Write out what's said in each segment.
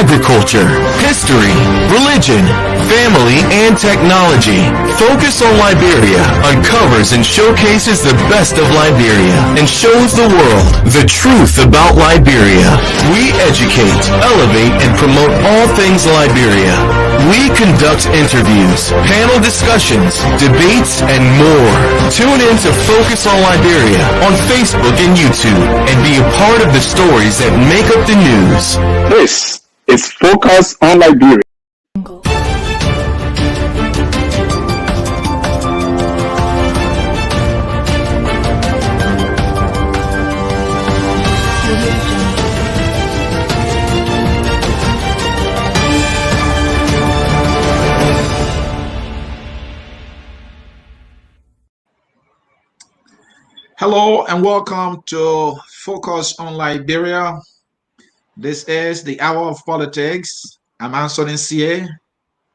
agriculture, history, religion, family, and technology. Focus on Liberia uncovers and showcases the best of Liberia and shows the world the truth about Liberia. We educate, elevate, and promote all things Liberia. We conduct interviews, panel discussions, debates, and more. Tune in to Focus on Liberia on Facebook and YouTube and be a part of the stories that make up the news. This is Focus on Liberia. Hello and welcome to Focus on Liberia. This is the Hour of Politics. I'm Anthony C.A.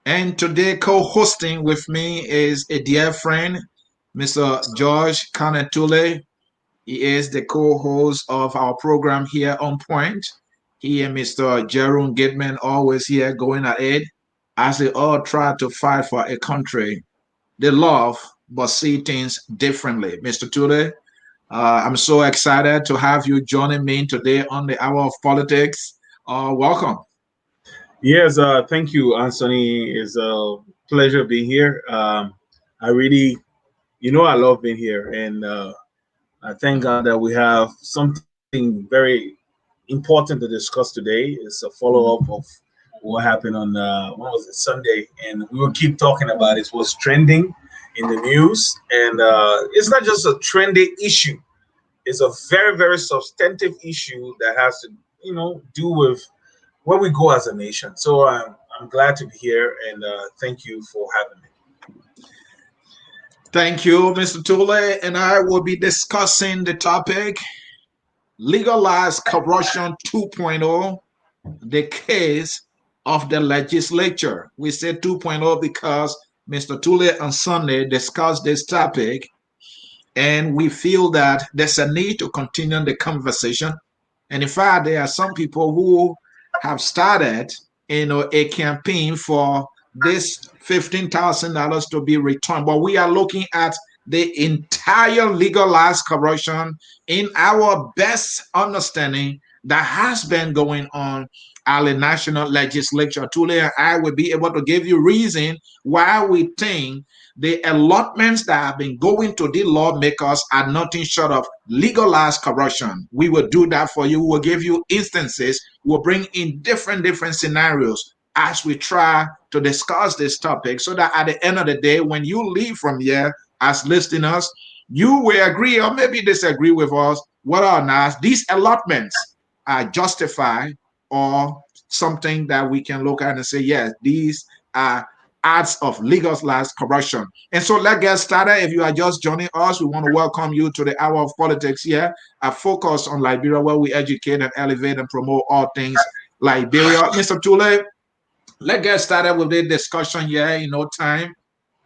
And today co-hosting with me is a dear friend, Mr. George Kanetule. He is the co-host of our program here on Point. He and Mr. Jerome Gitman always here going ahead as they all try to fight for a country they love but see things differently. Mr. Tule, I'm so excited to have you joining me today on the Hour of Politics. Welcome. Yes, thank you, Anthony. It's a pleasure being here. I really, I love being here, and I thank God that we have something very important to discuss today. It's a follow-up of what happened on what was it, Sunday, and we will keep talking about it. What's trending in the news, and it's not just a trendy issue. It's a very, very substantive issue that has to, do with where we go as a nation. So I'm glad to be here, and thank you for having me. Thank you, Mr. Tule, and I will be discussing the topic Legalized Corruption 2.0, the case of the legislature. We say 2.0 because Mr. Tule on Sunday discussed this topic, and we feel that there's a need to continue the conversation. And in fact, there are some people who have started, a campaign for this $15,000 to be returned. But we are looking at the entire legalized corruption in our best understanding that has been going on at the national legislature. Tule and I will be able to give you reason why we think the allotments that have been going to the lawmakers are nothing short of legalized corruption. We will do that for you. We'll give you instances. We'll bring in different scenarios as we try to discuss this topic so that at the end of the day, when you leave from here as listeners, you will agree or maybe disagree with us whether or not these allotments are justified or something that we can look at and say, yes, these are acts of legalized corruption. And so let's get started. If you are just joining us, we want to welcome you to the Hour of Politics here. I focus on Liberia, where we educate and elevate and promote all things Liberia. Mr. Tule, let's get started with the discussion here in no time.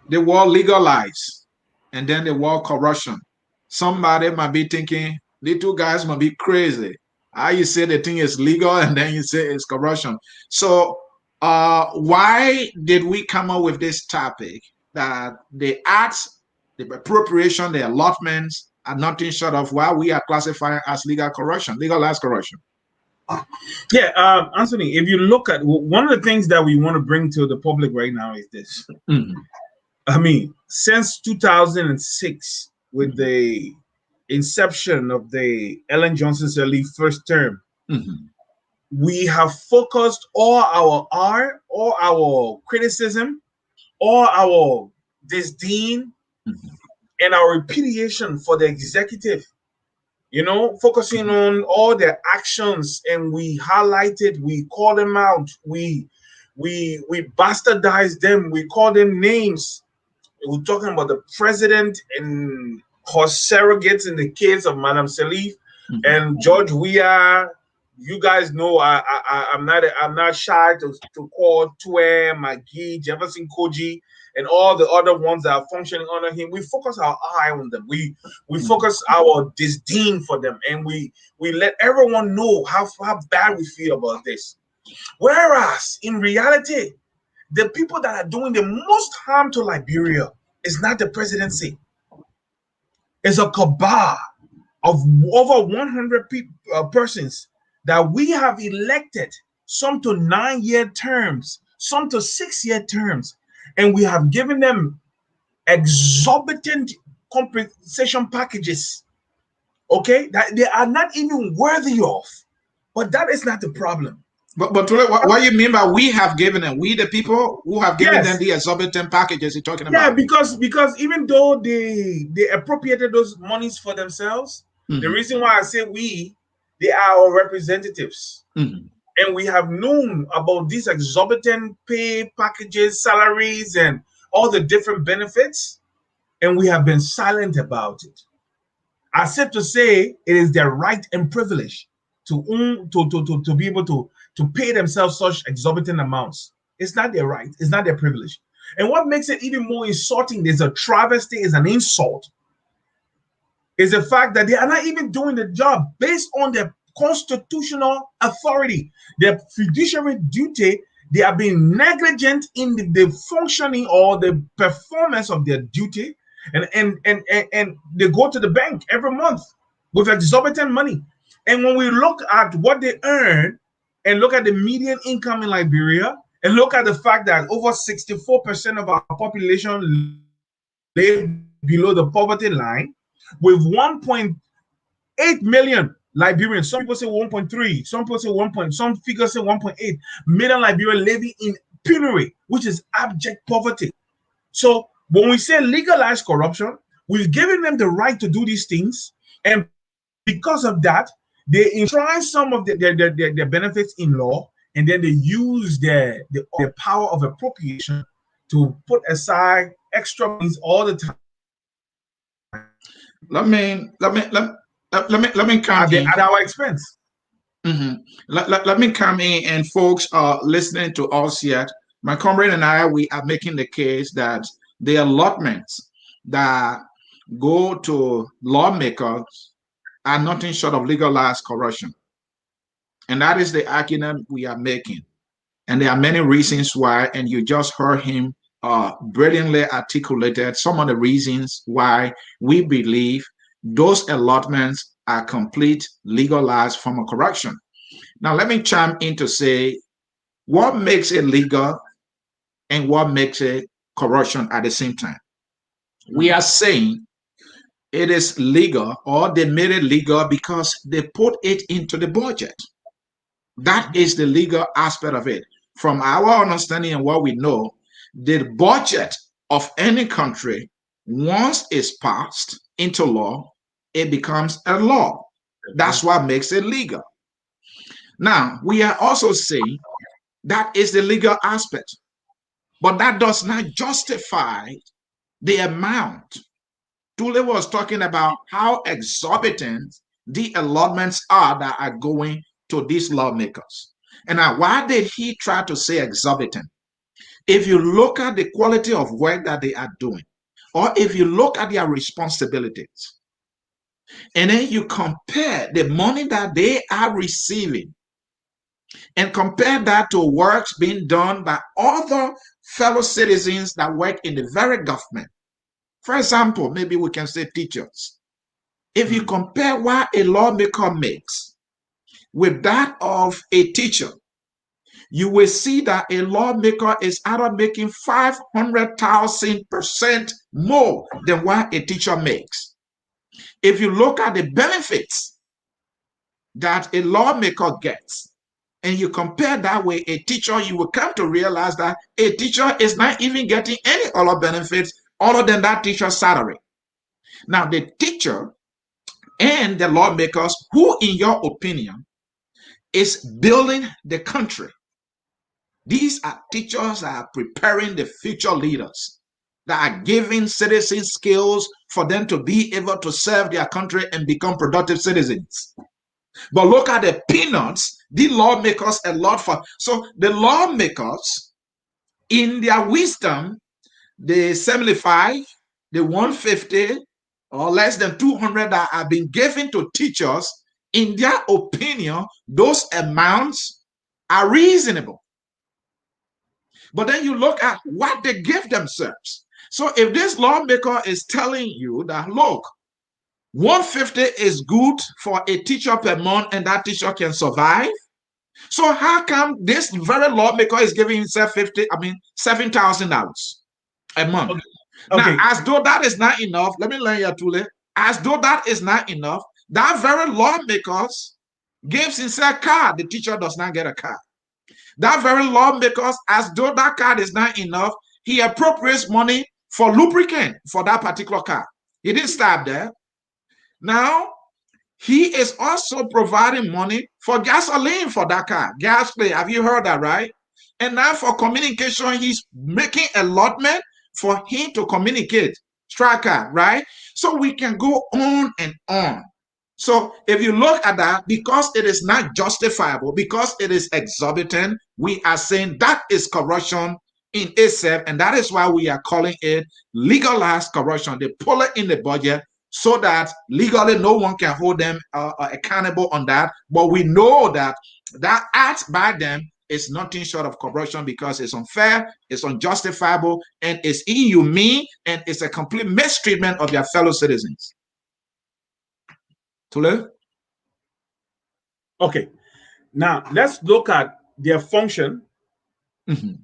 The word legalized and then the word corruption. Somebody might be thinking, the two guys might be crazy. How you say the thing is legal and then you say it's corruption. So why did we come up with this topic that the acts, the appropriation, the allotments are nothing short of what we are classifying as legalized corruption? Yeah, Anthony, if you look at one of the things that we want to bring to the public right now is this. I mean, since 2006, with the inception of the Ellen Johnson Sirleaf first term, we have focused all our criticism, all our disdain, and our repudiation for the executive. Focusing on all their actions, and we highlighted, we call them out, we bastardize them, we call them names. We're talking about the president and her surrogates in the case of Madam Sirleaf and George Weah. You guys know I'm not shy to call Tue, Maggie, Jefferson Koji, and all the other ones that are functioning under him. We focus our eye on them. We focus our disdain for them, and we let everyone know how bad we feel about this. Whereas in reality, the people that are doing the most harm to Liberia is not the presidency. It's a cabal of over 100 persons that we have elected, some to 9-year terms, some to 6-year terms, and we have given them exorbitant compensation packages, okay, that they are not even worthy of. But that is not the problem. But Tule, what you mean by we have given them? We the people who have given them Yes. the exorbitant packages you're talking Yeah, about? because even though they appropriated those monies for themselves, the Mhm. reason why I say we, they are our representatives. Mhm. And we have known about these exorbitant pay packages, salaries, and all the different benefits, and we have been silent about it. As if to say it is their right and privilege to be able to pay themselves such exorbitant amounts. It's not their right, it's not their privilege. And what makes it even more insulting is a travesty, is an insult, is the fact that they are not even doing the job based on their constitutional authority, their fiduciary duty. They are being negligent in the functioning or the performance of their duty, and they go to the bank every month with exorbitant money. And when we look at what they earn and look at the median income in Liberia, and look at the fact that over 64% of our population live below the poverty line, with 1.8 million Liberians. Some people say 1.3, some people say 1. Some figures say 1.8 million Liberians living in penury, which is abject poverty. So when we say legalized corruption, we've given them the right to do these things, and because of that, they enshrine some of their benefits in law, and then they use the power of appropriation to put aside extra means all the time Let me let me let, let me come in. at our expense. Mhm. Let me come in, and folks are listening to us yet. My comrade and I, we are making the case that the allotments that go to lawmakers are nothing short of legalized corruption. And that is the argument we are making. And there are many reasons why, and you just heard him brilliantly articulated some of the reasons why we believe those allotments are complete legalized form of corruption. Now, let me chime in to say what makes it legal and what makes it corruption at the same time. We are saying it is legal, or they made it legal because they put it into the budget. That is the legal aspect of it. From our understanding and what we know, the budget of any country, once it's passed into law, it becomes a law. That's what makes it legal. Now, we are also saying that is the legal aspect, but that does not justify the amount. Tule was talking about how exorbitant the allotments are that are going to these lawmakers. And now, why did he try to say exorbitant? If you look at the quality of work that they are doing, or if you look at their responsibilities, and then you compare the money that they are receiving and compare that to works being done by other fellow citizens that work in the very government. For example, maybe we can say teachers. If you compare what a lawmaker makes with that of a teacher, you will see that a lawmaker is either making 500,000% more than what a teacher makes. If you look at the benefits that a lawmaker gets, and you compare that with a teacher, you will come to realize that a teacher is not even getting any other benefits other than that teacher's salary. Now, the teacher and the lawmakers, who, in your opinion, is building the country? These are teachers that are preparing the future leaders, that are giving citizens skills for them to be able to serve their country and become productive citizens. But look at the peanuts the lawmakers allot for. So the lawmakers, in their wisdom, the 75, the 150, or less than 200 that have been given to teachers, in their opinion, those amounts are reasonable. But then you look at what they give themselves. So if this lawmaker is telling you that, look, 150 is good for a teacher per month and that teacher can survive, so how come this very lawmaker is giving himself $7,000 a month? Okay. Now, as though that is not enough, let me learn you, Tule. As though that is not enough, that very lawmaker gives himself a car. The teacher does not get a car. That very lawmaker, as though that car is not enough, he appropriates money for lubricant for that particular car. He didn't stop there. Now, he is also providing money for gasoline for that car. Gasoline, have you heard that, right? And now for communication, he's making allotment for him to communicate. Striker, right? So we can go on and on. So if you look at that, because it is not justifiable, because it is exorbitant, we are saying that is corruption in itself, and that is why we are calling it legalized corruption. They pull it in the budget so that legally no one can hold them accountable on that. But we know that that act by them is nothing short of corruption because it's unfair, it's unjustifiable, and it's inhumane, and it's a complete mistreatment of their fellow citizens. Tule? Okay. Now, let's look at their function in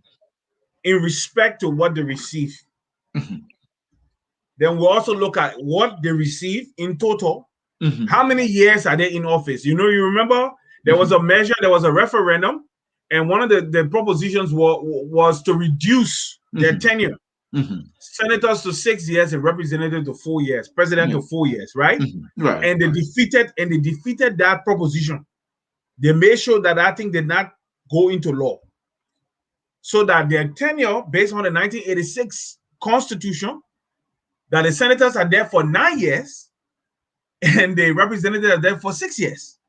respect to what they receive. Then we'll also look at what they receive in total. How many years are they in office? You remember there was a measure, there was a referendum, and one of the propositions was to reduce their tenure. Senators to 6 years and representatives to 4 years, president to 4 years, right? Right. And they defeated that proposition. They made sure that that thing did not go into law. So that their tenure, based on the 1986 Constitution, that the senators are there for 9 years and the representatives are there for 6 years.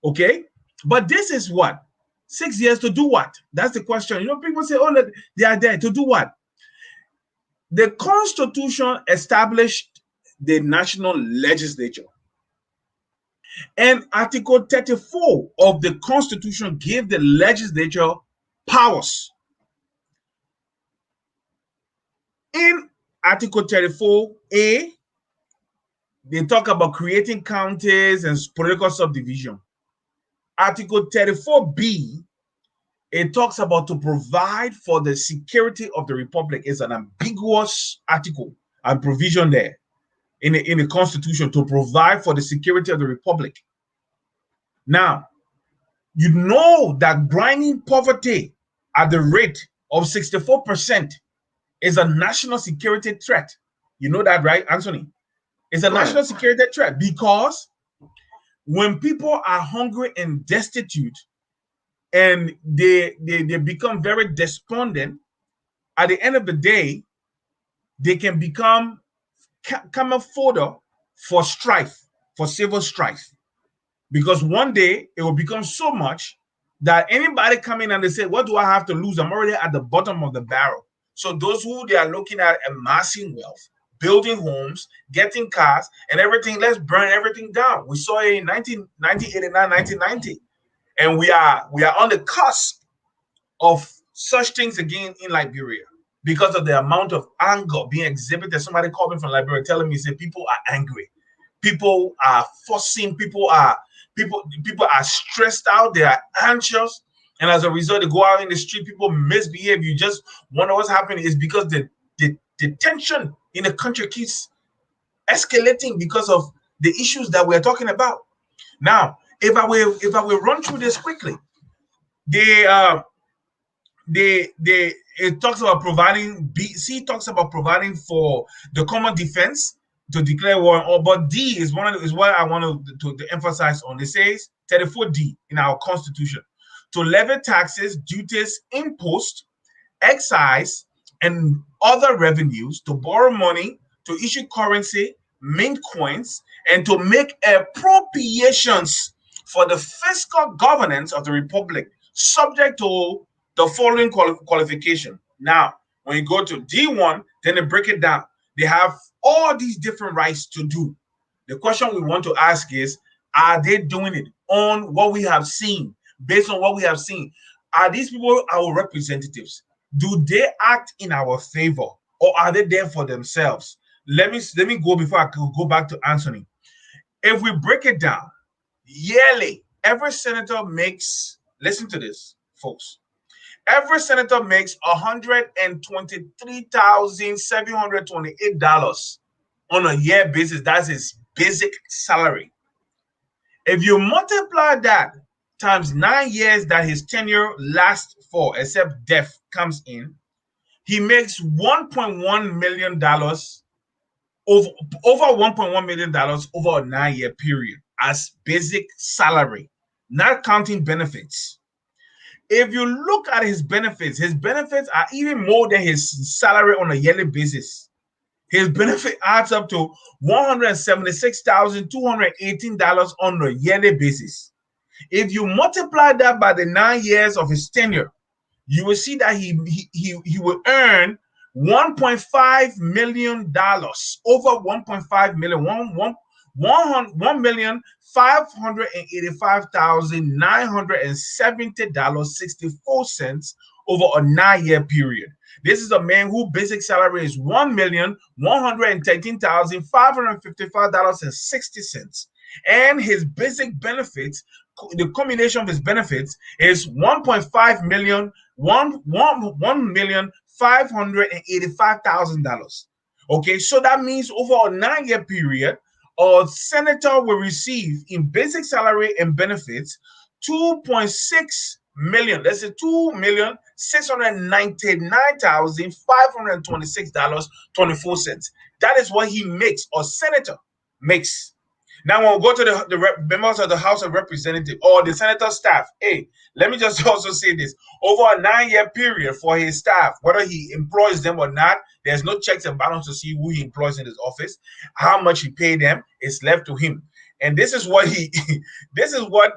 Okay? But this is what? 6 years to do what? That's the question. People say, oh, they are there to do what? The Constitution established the national legislature. And Article 34 of the Constitution gave the legislature powers. In Article 34A, they talk about creating counties and political subdivision. Article 34B, it talks about to provide for the security of the republic. It's an ambiguous article and provision there in the Constitution to provide for the security of the republic. Now, you know that grinding poverty at the rate of 64% is a national security threat. You know that, right, Anthony? It's a national security threat because when people are hungry and destitute and they become very despondent, at the end of the day, they can become common fodder for strife, for civil strife. Because one day it will become so much that anybody come in and they say, what do I have to lose? I'm already at the bottom of the barrel. So those who they are looking at amassing wealth, building homes, getting cars, and everything, let's burn everything down. We saw it in 1989, 1990. And we are on the cusp of such things again in Liberia because of the amount of anger being exhibited. Somebody called me from Liberia telling me, say, people are angry. People are fussing. People are stressed out. They are anxious. And as a result, they go out in the street, people misbehave. You just wonder what's happening. Is because the tension in the country keeps escalating because of the issues that we're talking about. Now, if I will run through this quickly, it talks about providing. C talks about providing for the common defense to declare war. But D is what I want to emphasize on. It says 34D in our Constitution to levy taxes, duties, imposts, excise, and other revenues, to borrow money, to issue currency, mint coins, and to make appropriations for the fiscal governance of the republic, subject to the following qualification. Now, when you go to D1, then they break it down. They have all these different rights to do. The question we want to ask is, are they doing it on what we have seen? based on what we have seen. Are these people our representatives? Do they act in our favor, or are they there for themselves? Let me go before I go back to Anthony. If we break it down, yearly, every senator makes, listen to this, folks. Every senator makes $123,728 on a year basis. That's his basic salary. If you multiply that times 9 years that his tenure lasts for, except death comes in, he makes $1.1 million over $1.1 million over a 9-year period as basic salary, not counting benefits. If you look at his benefits are even more than his salary on a yearly basis. His benefit adds up to $176,218 on a yearly basis. If you multiply that by the 9 years of his tenure, you will see that he will earn $1.5 million, over $1.5 million, $1,585,970.64 over a 9-year period. This is a man whose basic salary is $1,113,555.60, and his basic benefits, the combination of his benefits, is $1.5 million, $1,585,000. Okay, so that means over a 9-year period, a senator will receive in basic salary and benefits $2.6 million. That's $2,699,526.24. That is what he makes, or senator makes. Now, when we go to the members of the House of Representatives or the senator staff, hey, let me just also say this. Over a 9-year period for his staff, whether he employs them or not, there's no checks and balance to see who he employs in his office. How much he paid them is left to him. And this is what this is what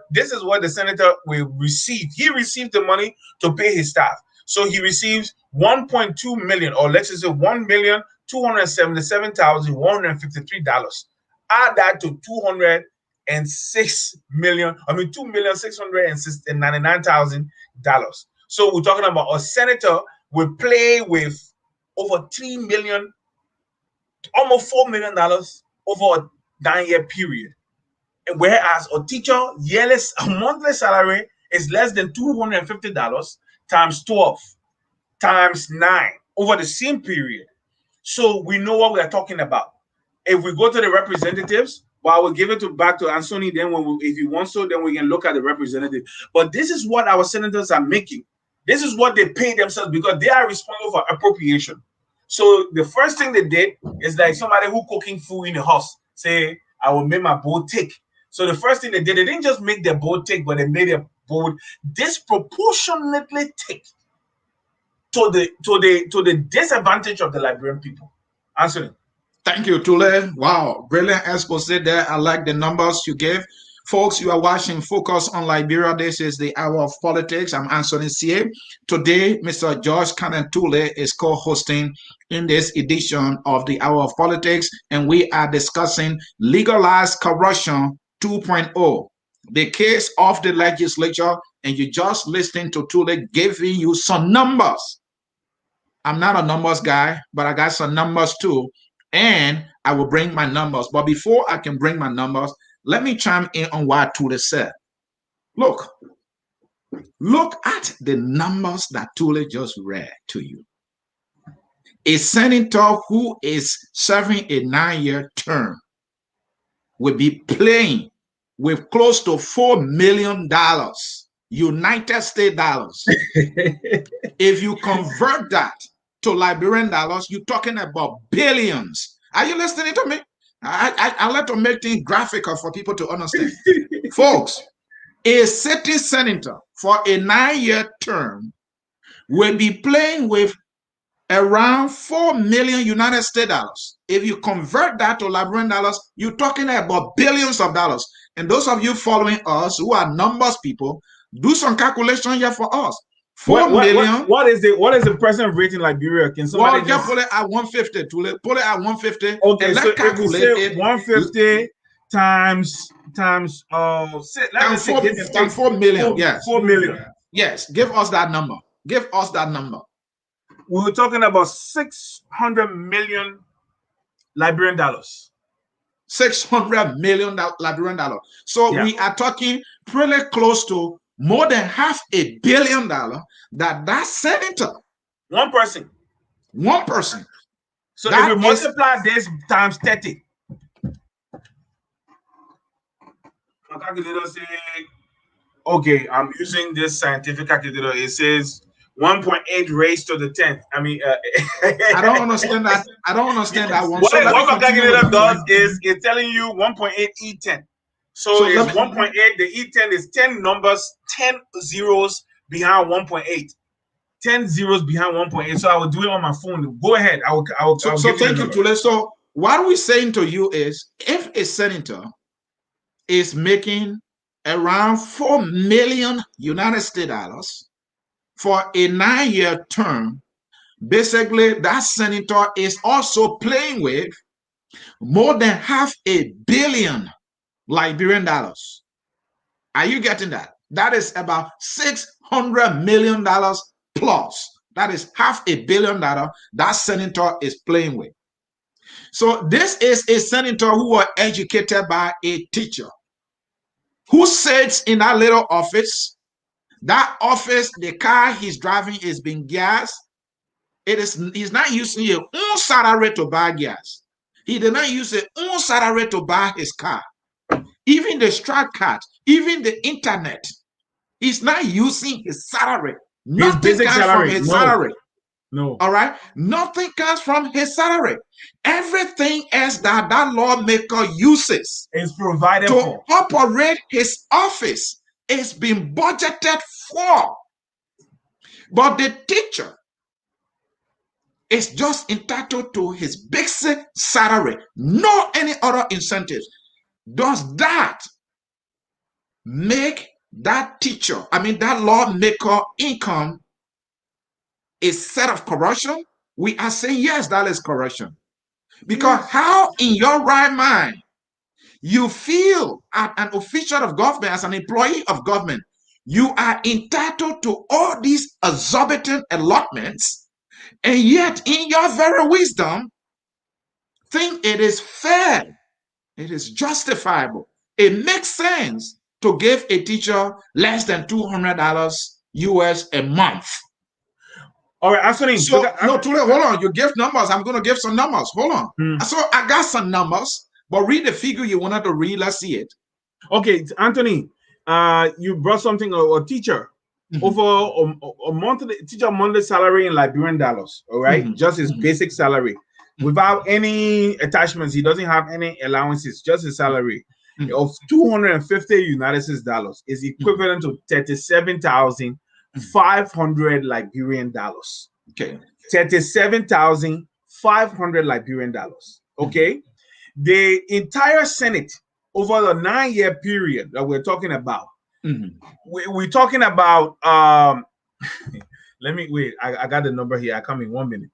the senator will receive. He receives the money to pay his staff. So he receives 1.2 million, or let's just say $1,277,153. Add that to $2,699,000. So we're talking about a senator will play with over $3 million, almost $4 million over a 9-year period. Whereas a teacher yearly monthly salary is less than $250 times 12 times 9 over the same period. So we know what we are talking about. If we go to the representatives, well, I will give it back to Anthony. Then, if you want so, then we can look at the representative. But this is what our senators are making. This is what they pay themselves, because they are responsible for appropriation. So the first thing they did is like somebody who cooking food in the house say, "I will make my board tick." So the first thing they did, they didn't just make their board tick, but they made their board disproportionately tick to the disadvantage of the Liberian people. Anthony. Thank you, Tule. Wow, brilliant expose there. I like the numbers you gave. Folks, you are watching Focus on Liberia. This is the Hour of Politics. I'm Anthony C.A. Today, Mr. George Cannon Tule is co-hosting in this edition of the Hour of Politics, and we are discussing Legalized Corruption 2.0, the case of the legislature, and you just listening to Tule giving you some numbers. I'm not a numbers guy, but I got some numbers too. And I will bring my numbers. But before I can bring my numbers, let me chime in on what Tule said. Look at the numbers that Tule just read to you. A senator who is serving a 9-year term will be playing with close to $4 million, United States dollars. If you convert that to Liberian dollars, you're talking about billions. Are you listening to me? I like to make things graphical for people to understand. Folks, a sitting senator for a 9-year term will be playing with around $4 million United States dollars. If you convert that to Liberian dollars, you're talking about billions of dollars. And those of you following us who are numbers people, do some calculation here for us. $4 million. What is the present rate in Liberia? Can somebody just put it at 150? Put it at 150. Okay, so calculate if we say 150 times times Times 4 million. Yes. 4 million. Yes. Give us that number. Give us that number. We were talking about 600 million Liberian dollars. 600 million Liberian dollars. So Yeah. we are talking pretty close to more than $500 million that senator. One person. So That if we multiply this times 30, my calculator say, okay, I'm using this scientific calculator. It says 1.8 raised to the 10th. I mean, I don't understand that. I don't understand that one. What So my calculator does is it's telling you 1.8 E10. So it's 1.8. The E10 is 10 numbers, 10 zeros behind 1.8. 10 zeros behind 1.8. So I will do it on my phone. Go ahead. I will so thank you, Tule. So what we're saying to you is, if a senator is making around 4 million United States dollars for a 9-year term, basically that senator is also playing with more than $500 million Liberian dollars. Are you getting that? That is about $600 million plus. That is $500 million that senator is playing with. So this is a senator who was educated by a teacher who sits in that little office. That office, the car he's driving is being gas. He's not using his own salary to buy gas. He did not use his own salary to buy his car. Even the strike card, even the internet, he's not using his salary. Nothing comes from his salary. No. All right. Nothing comes from his salary. Everything else that lawmaker uses is provided to operate his office is being budgeted for. But the teacher is just entitled to his basic salary, no any other incentives. Does that make that teacher, that lawmaker income a set of corruption? We are saying yes, that is corruption. Because how in your right mind you feel as an official of government, as an employee of government, you are entitled to all these exorbitant allotments, and yet in your very wisdom think it is fair, it is justifiable, it makes sense to give a teacher less than $200 US a month. All right, Anthony. So, no, Tule, hold on. You give numbers. I'm going to give some numbers. Hold on. So I got some numbers, but read the figure you wanted to read. Let's see it. Okay, Anthony, you brought something, a teacher, over a monthly teacher monthly salary in Liberian dollars, all right? Just his basic salary, without any attachments. He doesn't have any allowances, just his salary of 250 United States dollars is equivalent to 37,500 Liberian dollars. Okay. 37,500 Liberian dollars. Okay. The entire Senate over the 9-year period that we're talking about, we're talking about, let me wait. I got the number here. I come in 1 minute.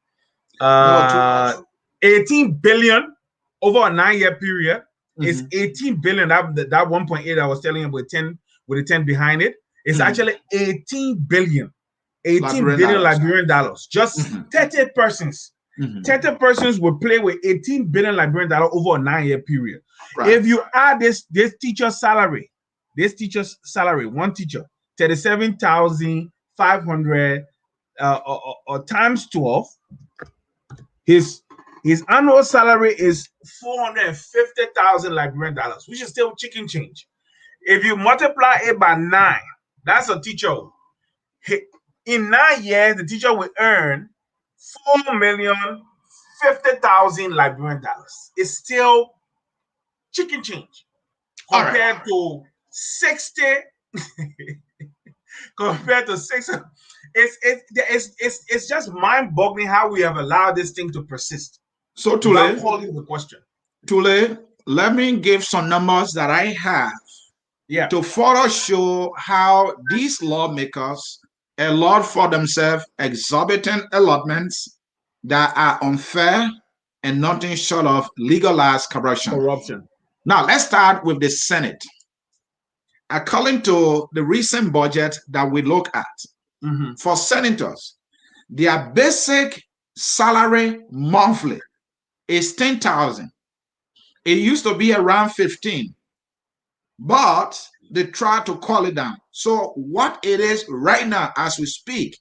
18 billion over a 9-year period is 18 billion. That 1.8 I was telling you with 10 with a 10 behind it. It's actually 18 billion. 18 billion Liberian dollars. Just 30 persons. 30 persons will play with 18 billion Liberian dollars over a 9-year period. Right. If you add this teacher's salary, one teacher, 37,500 times 12, his annual salary is 450,000 Liberian dollars, which is still chicken change. If you multiply it by 9, that's a teacher. In 9 years, the teacher will earn 4,050,000 Liberian dollars. It's still chicken change compared to 60. Compared to 60, it's just mind-boggling how we have allowed this thing to persist. So Tule, calling the question. Tule, let me give some numbers that I have. Yeah. To further show how these lawmakers allot for themselves exorbitant allotments that are unfair and nothing short of legalized corruption. Now, let's start with the Senate. According to the recent budget that we look at, for senators, their basic salary monthly is 10,000. It used to be around 15, but they try to call it down. So what it is right now as we speak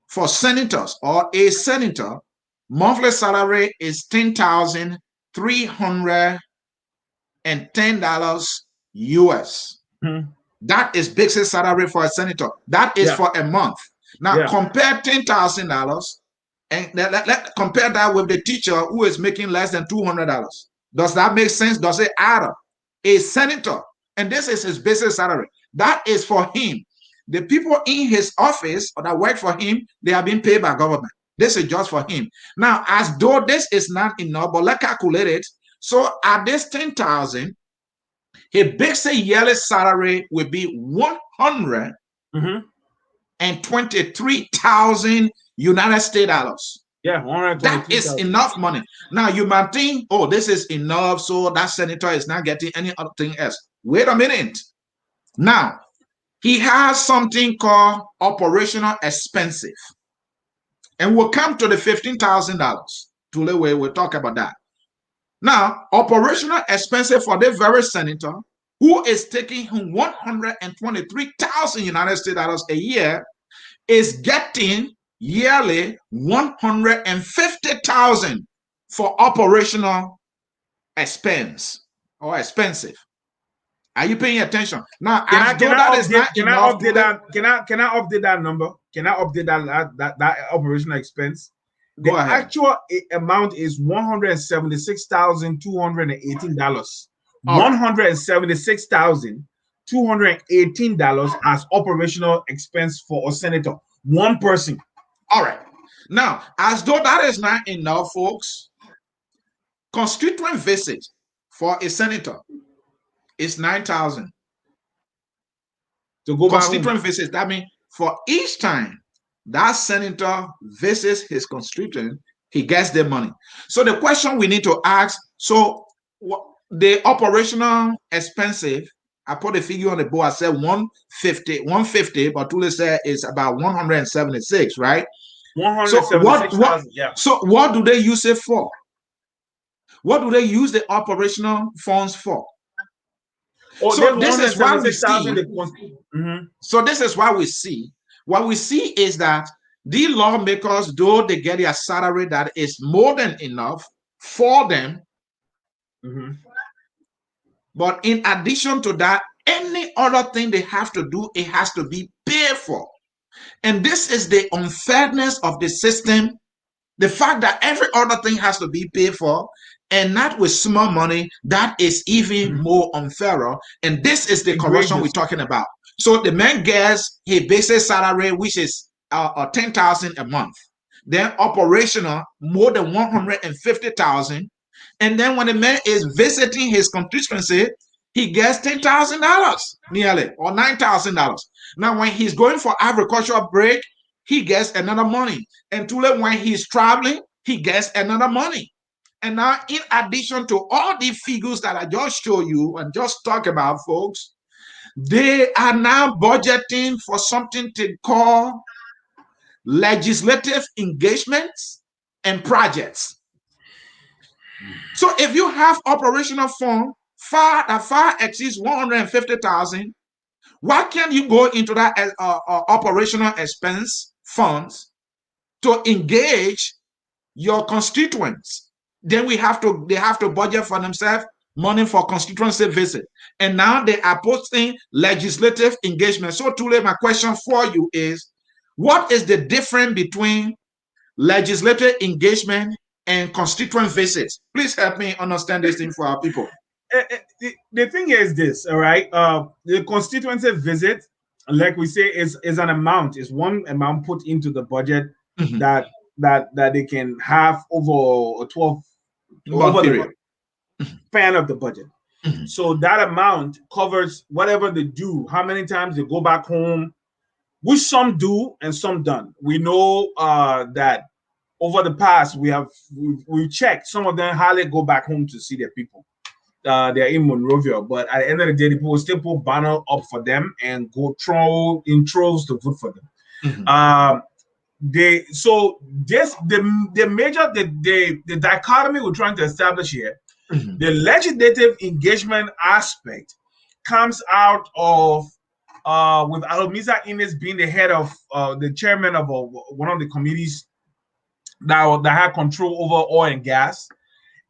for senators or a senator, monthly salary is $10,310 US. That is basic salary for a senator. That is for a month. Now compare $10,000 and let compare that with the teacher who is making less than $200. Does that make sense? Does it add up? A senator, and this is his basic salary. That is for him. The people in his office or that work for him, they are being paid by government. This is just for him. Now, as though this is not enough, but let's calculate it. So at this 10,000, his basic yearly salary will be 123,000 United States dollars. Yeah, that is enough money. Now you might think, oh, this is enough, so that senator is not getting any other thing else. Wait a minute. Now he has something called operational expensive, and we'll come to the $15,000. Tule, we'll talk about that. Now, operational expenses for the very senator who is taking him 123,000 United States dollars a year is getting yearly 150,000 for operational expense or expensive. Are you paying attention? Now, can I update that number? Can I update that operational expense? The actual amount is $176,218. $176,218 as operational expense for a senator, one person. All right. Now, as though that is not enough, folks, constituent visit for a senator is 9,000. To go constituent visit. That means for each time that senator visits his constituent, he gets the money. So the question we need to ask, so the operational expensive, I put a figure on the board, I said 150, but Tule said it's about 176, right? 176,000, yeah. So what do they use it for? What do they use the operational funds for? Oh, so this is why we see. So this is why we see. What we see is that the lawmakers, though they get a salary that is more than enough for them, but in addition to that, any other thing they have to do, it has to be paid for. And this is the unfairness of the system. The fact that every other thing has to be paid for, and not with small money, that is even more unfair. And this is the corruption we're talking about. So the man gets his basic salary, which is 10,000 a month. Then operational, more than 150,000. And then when the man is visiting his constituency, he gets $10,000 nearly, or $9,000. Now, when he's going for agricultural break, he gets another money. And Tule, when he's traveling, he gets another money. And now, in addition to all the figures that I just showed you and just talk about, folks, they are now budgeting for something to call legislative engagements and projects. So if you have operational fund far exceeds 150,000, why can't you go into that operational expense funds to engage your constituents? Then they have to budget for themselves money for constituency visit. And now they are posting legislative engagement. So Tule, my question for you is, what is the difference between legislative engagement and constituent visits? Please help me understand this thing for our people. The thing is this, all right? The constituency visit, like we say, is an amount, is one amount put into the budget that they can have over a 12-month period span of the budget. So that amount covers whatever they do, how many times they go back home, which some do and some don't. We know that over the past we've checked, some of them hardly go back home to see their people. they're in Monrovia, but at the end of the day, the people will still put banner up for them and go throw intros to vote for them. The dichotomy we're trying to establish here, the legislative engagement aspect comes out of with Alomisa Ines being the head of the chairman of one of the committees that had control over oil and gas.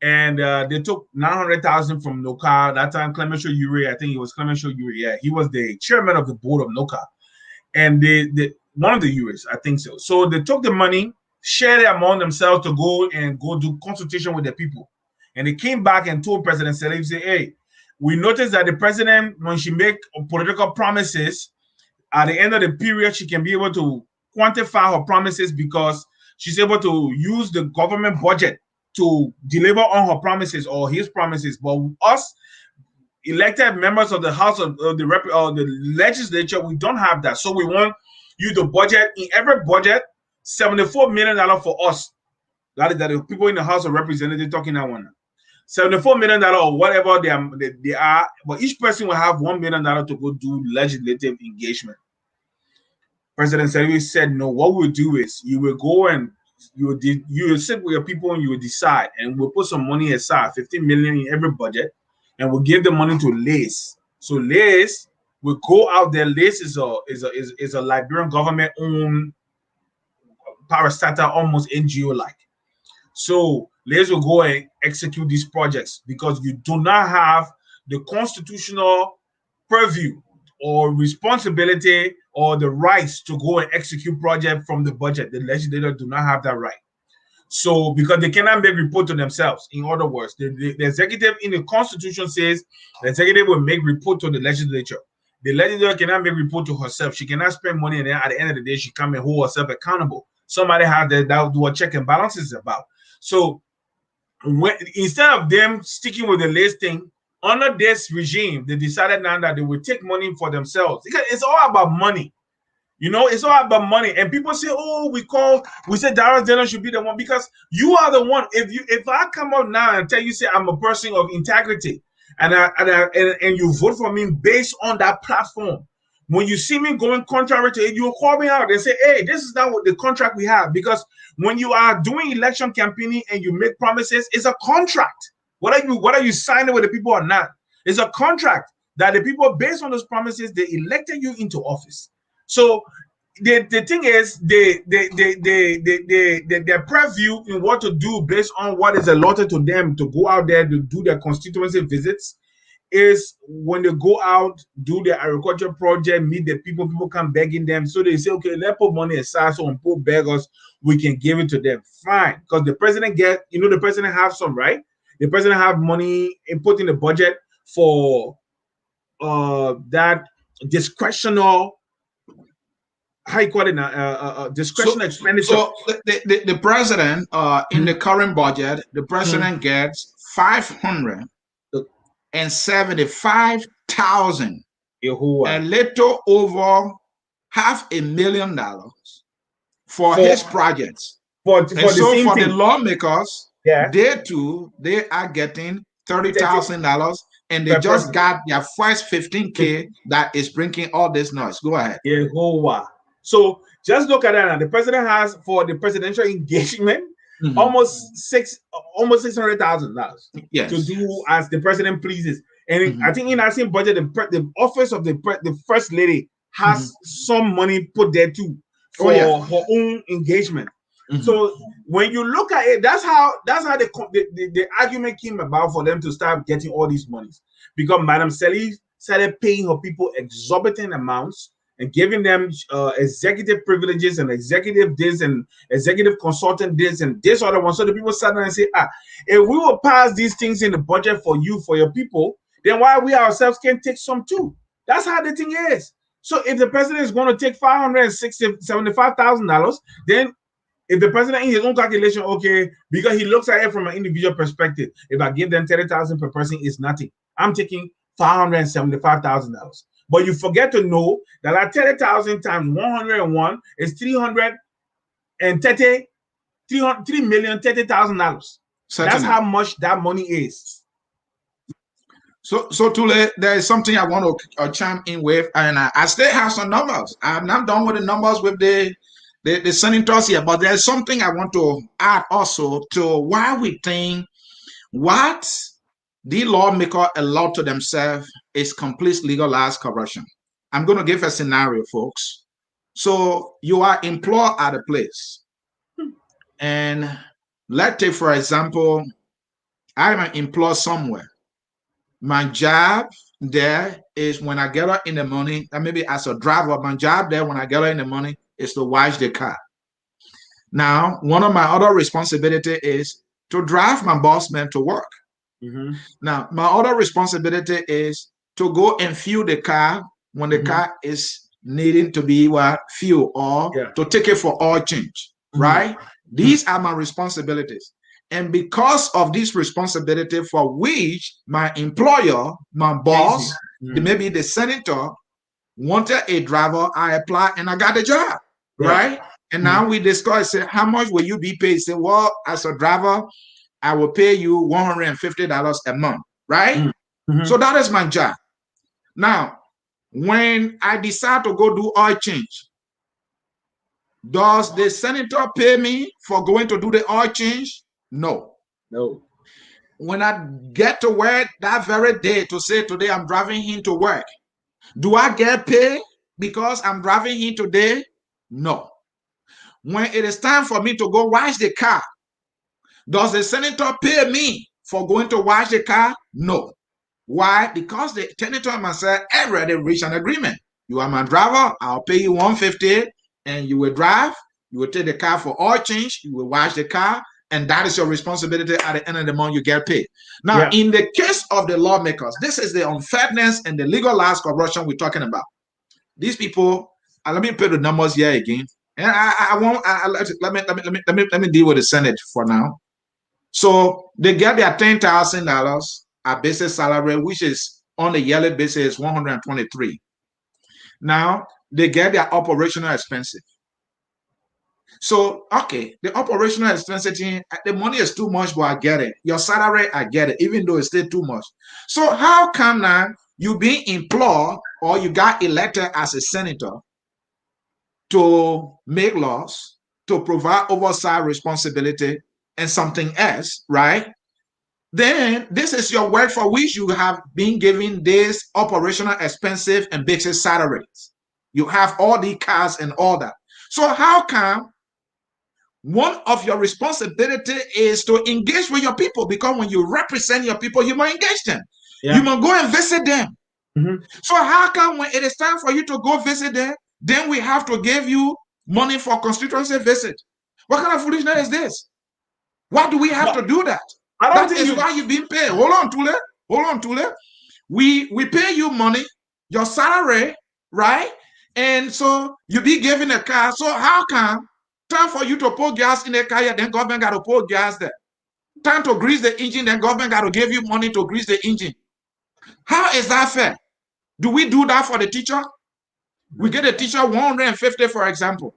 And they took 900,000 from NOCA. That time, Clemenceau Uri, I think it was Clemenceau Uri. Yeah, he was the chairman of the board of NOCA, and one of the Uris, I think so. So they took the money, shared it among themselves to go do consultation with the people, and they came back and told President Salif, say, "Hey, we noticed that the president, when she make political promises, at the end of the period, she can be able to quantify her promises because she's able to use the government budget to deliver on her promises or his promises. But us elected members of the House of the Legislature, we don't have that. So we want you to budget in every budget $74 million for us. That is the people in the House of Representatives talking that one. $74 million or whatever they are, but each person will have $1 million to go do legislative engagement." President Salih said, "No, what we'll do is you will go and you will sit with your people and you will decide, and we'll put some money aside, 15 million in every budget, and we'll give the money to LACE. So LACE will go out there. LACE is a Liberian government owned parastatal, almost NGO like. So LACE will go and execute these projects because you do not have the constitutional purview or responsibility or the rights to go and execute project from the budget. The legislature do not have that right. So because they cannot make report to themselves. In other words, the executive in the constitution says the executive will make report to the legislature. The legislature cannot make report to herself. She cannot spend money, and then at the end of the day, she come and hold herself accountable. Somebody has that do a check and balances about. So instead of them sticking with the LACE thing, under this regime, they decided now that they will take money for themselves. Because it's all about money. It's all about money. And people say, "Oh, we said Darius Daniel should be the one," because you are the one. If I come up now and tell you, say I'm a person of integrity, and you vote for me based on that platform, when you see me going contrary to it, you'll call me out and say, "Hey, this is not what the contract we have." Because when you are doing election campaigning and you make promises, it's a contract. Whether you sign it with the people or not, it's a contract that the people, based on those promises, they elected you into office. So the thing is, their purview in what to do based on what is allotted to them to go out there to do their constituency visits is when they go out, do their agriculture project, meet the people come begging them. So they say, "Okay, let's put money aside so when people beg us, we can give it to them." Fine, because the president the president have some, right? The president have money input in the budget for that discretional, how you call it, discretionary expenditure. So the president in the current budget, the president gets $575,000, a little over $500,000 for his projects. For the lawmakers, they are getting $30,000, and they just got their first 15K that is bringing all this noise. Go ahead. So just look at that now. The president has, for the presidential engagement, almost $600,000 to do as the president pleases. And I think in that same budget, the office of the first lady has some money put there too for her own engagement. So when you look at it, that's how the argument came about for them to start getting all these monies, because Madam Salih started paying her people exorbitant amounts and giving them executive privileges and executive this and executive consultant this and this other one. So the people sat down and say, if we will pass these things in the budget for you, for your people, then why we ourselves can't take some too? That's how the thing is. So if the president is going to take $575,000, then if the president in his own calculation, okay, because he looks at it from an individual perspective, if I give them $30,000 per person, it's nothing. I'm taking $575,000. But you forget to know that at 30,000 times 101 is $3,030,000. That's how much that money is. So Tule, there is something I want to chime in with, and I still have some numbers. I'm not done with the numbers with the senators here, but there's something I want to add also to why we think what the lawmaker allowed to themselves is complete legalized corruption. I'm going to give a scenario, folks. So you are employed at a place, and let's take, for example, I'm employed somewhere. My job there is when I get up in the morning, and maybe as a driver, my job there when I get up in the morning is to wash the car. Now, one of my other responsibility is to drive my boss man to work. Mm-hmm. Now, my other responsibility is to go and fuel the car when the Mhm. car is needing to be fuel, or Yeah. to take it for oil change, right? These are my responsibilities. And because of this responsibility for which my employer, my boss, maybe the senator wanted a driver, I applied and I got the job, Yeah. right? And now we discuss, say, how much will you be paid? Say, well, as a driver, I will pay you $150 a month, right? Mhm. So that is my job. Now, when I decide to go do oil change, does the senator pay me for going to do the oil change? No. No. When I get to work that very day to say today I'm driving him to work, do I get paid because I'm driving him today? No. When it is time for me to go wash the car, does the senator pay me for going to wash the car? No. Why? Because the senator and myself already reached an agreement. You are my driver, I'll pay you $150, and you will drive, you will take the car for oil change, you will wash the car, and that is your responsibility. At the end of the month, you get paid. Now, in the case of the lawmakers, this is the unfairness and the legalized corruption we're talking about. These people, let me put the numbers here again. And let me deal with the Senate for now. So they get their $10,000 a basic salary, which is on a yearly basis 123. Now they get their operational expenses. So, okay, the operational expenses, the money is too much, but I get it. Your salary, I get it, even though it's still too much. So how come now you being employed or you got elected as a senator to make laws, to provide oversight responsibility and something else, right? Then this is your work for which you have been given this operational expensive and basic salaries. You have all the cars and all that. So how come one of your responsibility is to engage with your people? Because when you represent your people, you must engage them. Yeah. You must go and visit them. So how come when it is time for you to go visit them, then we have to give you money for constituency visit? What kind of foolishness is this? Why do we have to do that? That is why you've been paid. Hold on, Tule. We pay you money, your salary, right? And so you be given a car. So how come time for you to put gas in the car, then government got to put gas there? Time to grease the engine, then government got to give you money to grease the engine. How is that fair? Do we do that for the teacher? We get a teacher 150, for example.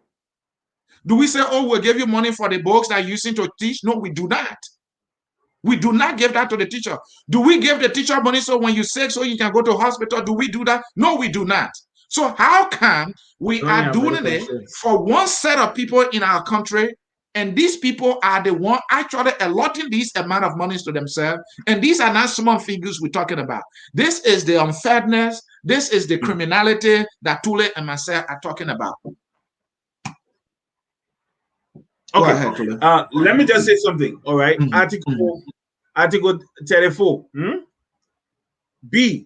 Do we say, oh, we'll give you money for the books that you're using to teach? No, we do not. We do not give that to the teacher. Do we give the teacher money so when you're sick, so you can go to hospital? Do we do that? No, we do not. So how come we are doing it for one set of people in our country, and these people are the one actually allotting this amount of money to themselves, and these are not small figures we're talking about. This is the unfairness. This is the criminality that Tule and myself are talking about. Okay. Ahead, let me just say something. All right. Article 34. B.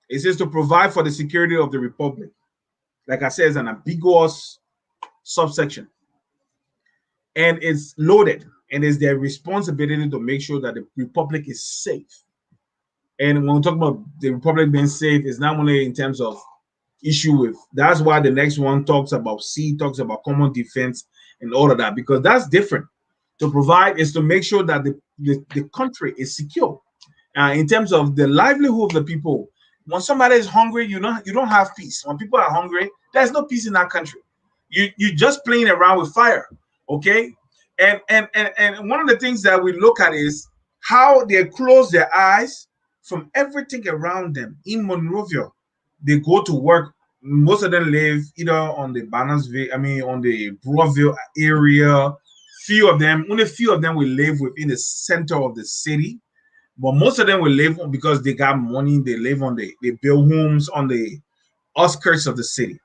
It says to provide for the security of the republic. Like I said, it's an ambiguous subsection. And it's loaded. And it's their responsibility to make sure that the republic is safe. And when we talk about the republic being safe, it's not only in terms of issue with. That's why the next one talks about C, talks about common defense and all of that, because that's different. To provide is to make sure that the country is secure. In terms of the livelihood of the people. When somebody is hungry, you don't have peace. When people are hungry, there's no peace in that country. You're just playing around with fire, okay? And one of the things that we look at is how they close their eyes from everything around them. In Monrovia, they go to work. Most of them live either on the Bannersville, on the Broadville area. Only few of them will live within the center of the city. But most of them will live because they got money. They live they build homes on the outskirts of the city.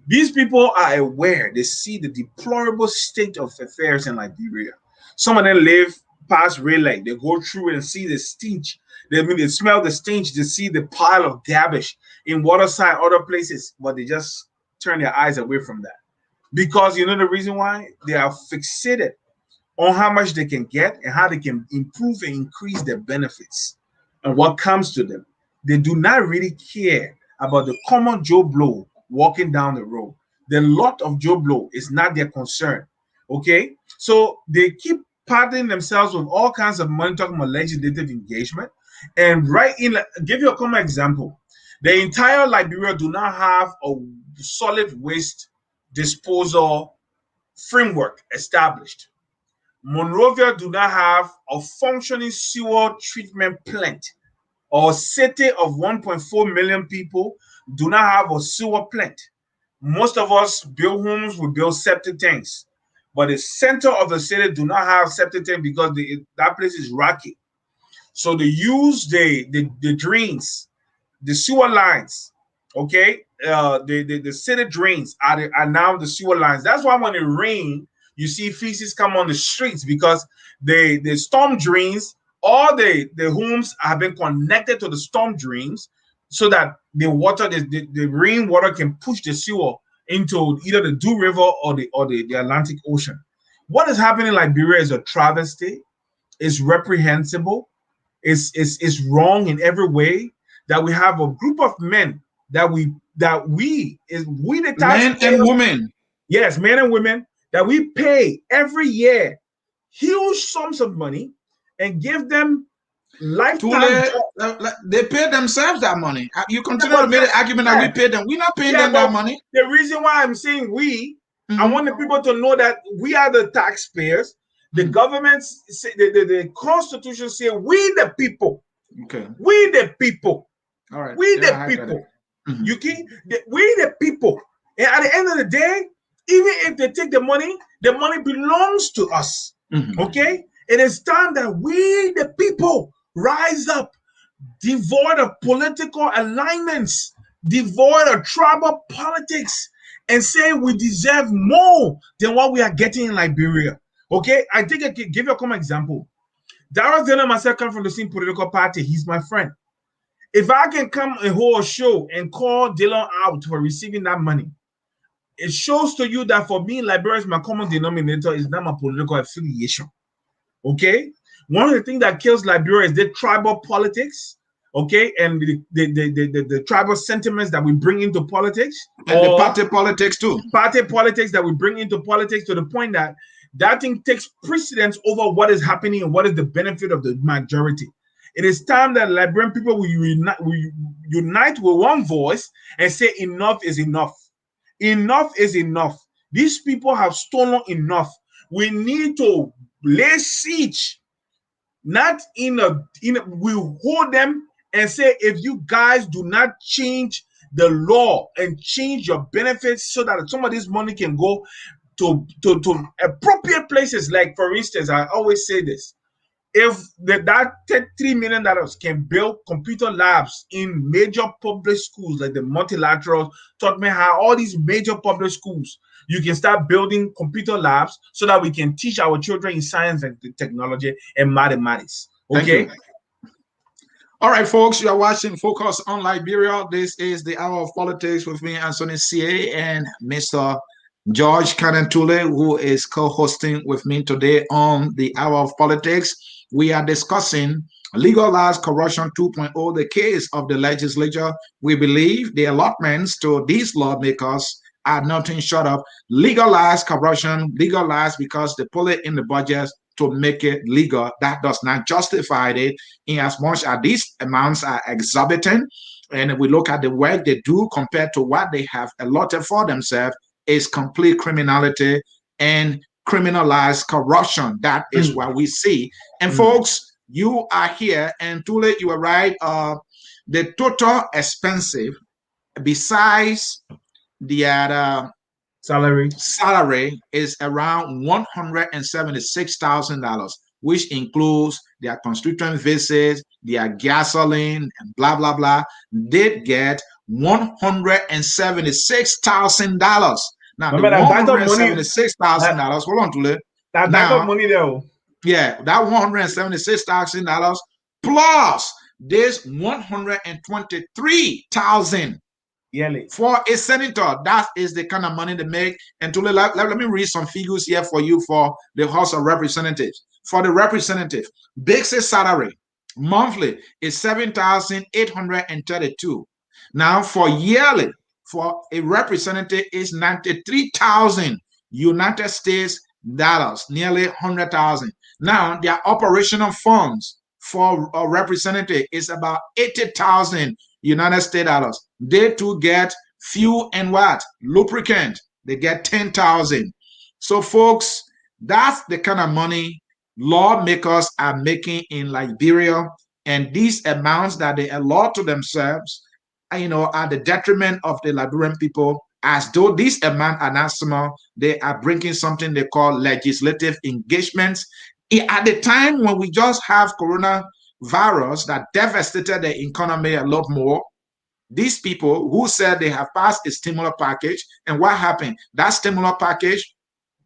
These people are aware. They see the deplorable state of affairs in Liberia. Some of them live past red light. They go through and see the stench. They smell the stench. They see the pile of garbage in Waterside, other places, but they just turn their eyes away from that. Because you know the reason why? They are fixated on how much they can get and how they can improve and increase their benefits and what comes to them. They do not really care about the common Joe Blow walking down the road. The lot of Joe Blow is not their concern. Okay? So they keep patting themselves with all kinds of money, talking about legislative engagement. And give you a common example. The entire Liberia do not have a solid waste disposal framework established. Monrovia do not have a functioning sewer treatment plant. Our city of 1.4 million people do not have a sewer plant. Most of us build homes, we build septic tanks. But the center of the city do not have septic tank because that place is rocky. So they use the drains, the sewer lines, okay? The city drains are now the sewer lines. That's why when it rains, you see feces come on the streets because the storm drains, all the homes have been connected to the storm drains so that the water, the rainwater can push the sewer into either the Do River or the Atlantic Ocean. What is happening in Liberia is a travesty. It's reprehensible. It's wrong in every way that we have a group of men we the taxpayers, men and women. Yes, men and women that we pay every year huge sums of money and give them lifetime jobs. They pay themselves that money. You continue to make the argument that we pay them. We're not paying them that money. The reason why I'm saying I want the people to know that we are the taxpayers. The government, the Constitution say we the people. Okay. We the people. All right. We the people. You we the people. And at the end of the day, even if they take the money belongs to us. Okay? It is time that we the people rise up, devoid of political alignments, devoid of tribal politics, and say we deserve more than what we are getting in Liberia. Okay, I think I can give you a common example. Darrell Dillon and myself come from the same political party. He's my friend. If I can come and hold a show and call Dillon out for receiving that money, it shows to you that for me, Liberia is my common denominator, is not my political affiliation. Okay? One of the things that kills Liberia is the tribal politics, okay, and the tribal sentiments that we bring into politics. And the party politics too. Party politics that we bring into politics to the point that thing takes precedence over what is happening and what is the benefit of the majority. It is time that Liberian people will unite with one voice and say enough is enough. Enough is enough. These people have stolen enough. We need to lay siege. Not we hold them and say, if you guys do not change the law and change your benefits so that some of this money can go to appropriate places. Like, for instance, I always say this. If that $3 million can build computer labs in major public schools like the multilaterals, taught me how all these major public schools, you can start building computer labs so that we can teach our children in science and technology and mathematics. Okay. All right, folks, you are watching Focus on Liberia. This is the Hour of Politics with me, Anthony C.A., and Mr. George Kanantule, who is co-hosting with me today on the Hour of Politics. We are discussing Legalized Corruption 2.0, the case of the legislature. We believe the allotments to these lawmakers are nothing short of legalized corruption, legalized because they put it in the budget to make it legal. That does not justify it in as much as these amounts are exorbitant. And if we look at the work they do compared to what they have allotted for themselves, is complete criminality and criminalized corruption. That is what we see. And folks, you are here, and Tule, you were right. The total expensive besides the salary is around $176,000, which includes their constituent visits, their gasoline, and blah blah blah. They get $176,000. Now the $176,000. Hold on to it. That backup money though. Yeah, that $176,000 plus this $123,000 yearly for a senator. That is the kind of money they make. And to let me read some figures here for you for the House of Representatives. For the representative, basic salary monthly is $7,832. Now for yearly, for a representative is 93,000 United States dollars, nearly 100,000. Now their operational funds for a representative is about 80,000 United States dollars. They too get fuel and what? Lubricant. They get 10,000. So folks, that's the kind of money lawmakers are making in Liberia. And these amounts that they allot to themselves, are the detriment of the Liberian people. As though these amounts are not small, they are bringing something they call legislative engagements. At the time when we just have coronavirus that devastated the economy a lot more, these people who said they have passed a stimulus package, and what happened? That stimulus package,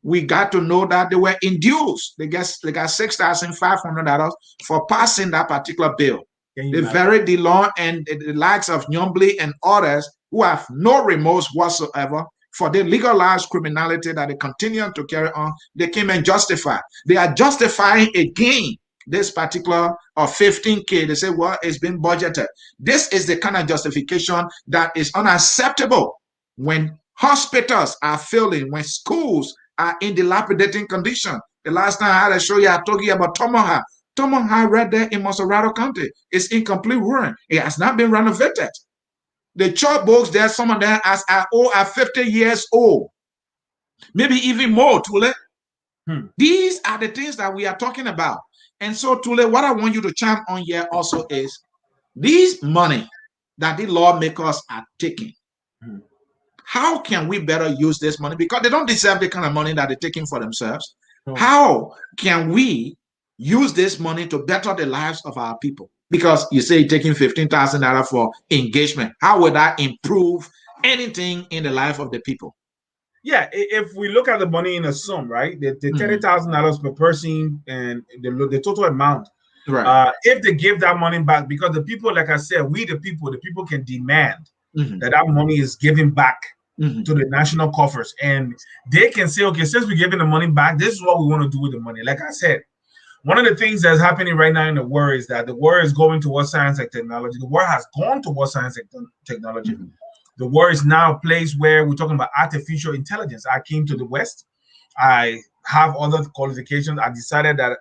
we got to know that they were induced. They got $6,500 for passing that particular bill. The very DeLong and the likes of Nyombli and others who have no remorse whatsoever for the legalized criminality that they continue to carry on, they came and justify. They are justifying again this particular 15K. They say, well, it's been budgeted. This is the kind of justification that is unacceptable when hospitals are failing, when schools are in dilapidating condition. The last time I had a show you, I told you about Tomoha. Tomoha right there in Monserrado County is in complete ruin. It has not been renovated. The church books there, some of them are 50 years old, maybe even more, Tule. These are the things that we are talking about. And so, Tule, what I want you to chime on here also is these money that the lawmakers are taking. How can we better use this money? Because they don't deserve the kind of money that they're taking for themselves. How can we use this money to better the lives of our people? Because you say you're taking $15,000 for engagement. How would that improve anything in the life of the people? Yeah, if we look at the money in a sum, right, the $30,000 per person and the total amount, right? If they give that money back, because the people, like I said, the people can demand that money is given back to the national coffers, and they can say, okay, since we're giving the money back, this is what we want to do with the money. Like I said, one of the things that's happening right now in the world is that the world is going towards science and technology. The world has gone towards science and technology. The world is now a place where we're talking about artificial intelligence. I came to the West. I have other qualifications. I decided that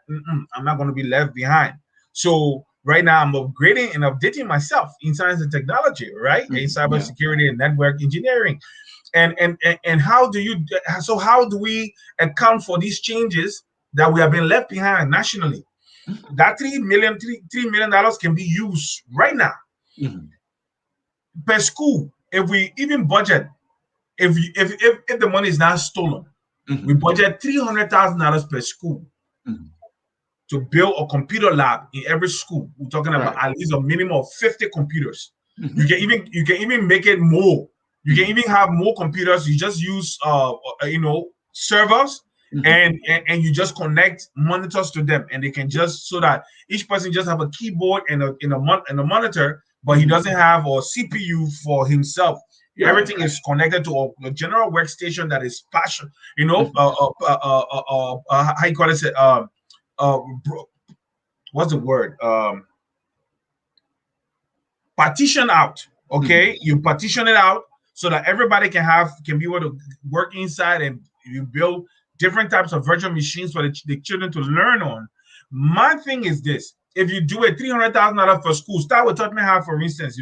I'm not going to be left behind. So right now I'm upgrading and updating myself in science and technology, right? In cybersecurity and network engineering. And how do we account for these changes that we have been left behind nationally? That $3 million can be used right now per school. If we even budget, if the money is not stolen, we budget $300,000 per school to build a computer lab in every school. We're talking about at least a minimum of 50 computers. You can even make it more. You can even have more computers. You just use servers and you just connect monitors to them, and they can just, so that each person just have a keyboard and a monitor, but he doesn't have a CPU for himself. Everything is connected to a general workstation that is partial, how you call it? What's the word? Partition out. Okay, you partition it out so that everybody can be able to work inside, and you build different types of virtual machines for the children to learn on. My thing is this: if you do a $300,000 for school, start with Tottenham High, for instance.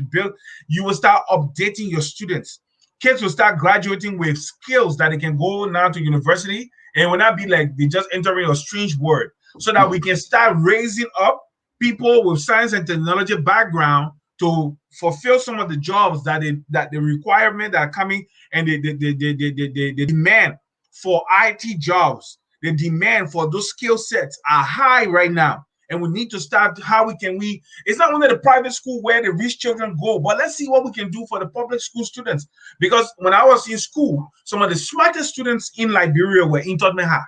You will start updating your students. Kids will start graduating with skills that they can go now to university, and it will not be like they just entering a strange word. So that we can start raising up people with science and technology background to fulfill some of the jobs that the requirement that are coming, and the demand for IT jobs, the demand for those skill sets are high right now. And we need to start it's not only the private school where the rich children go, but let's see what we can do for the public school students. Because when I was in school, some of the smartest students in Liberia were in Tottenham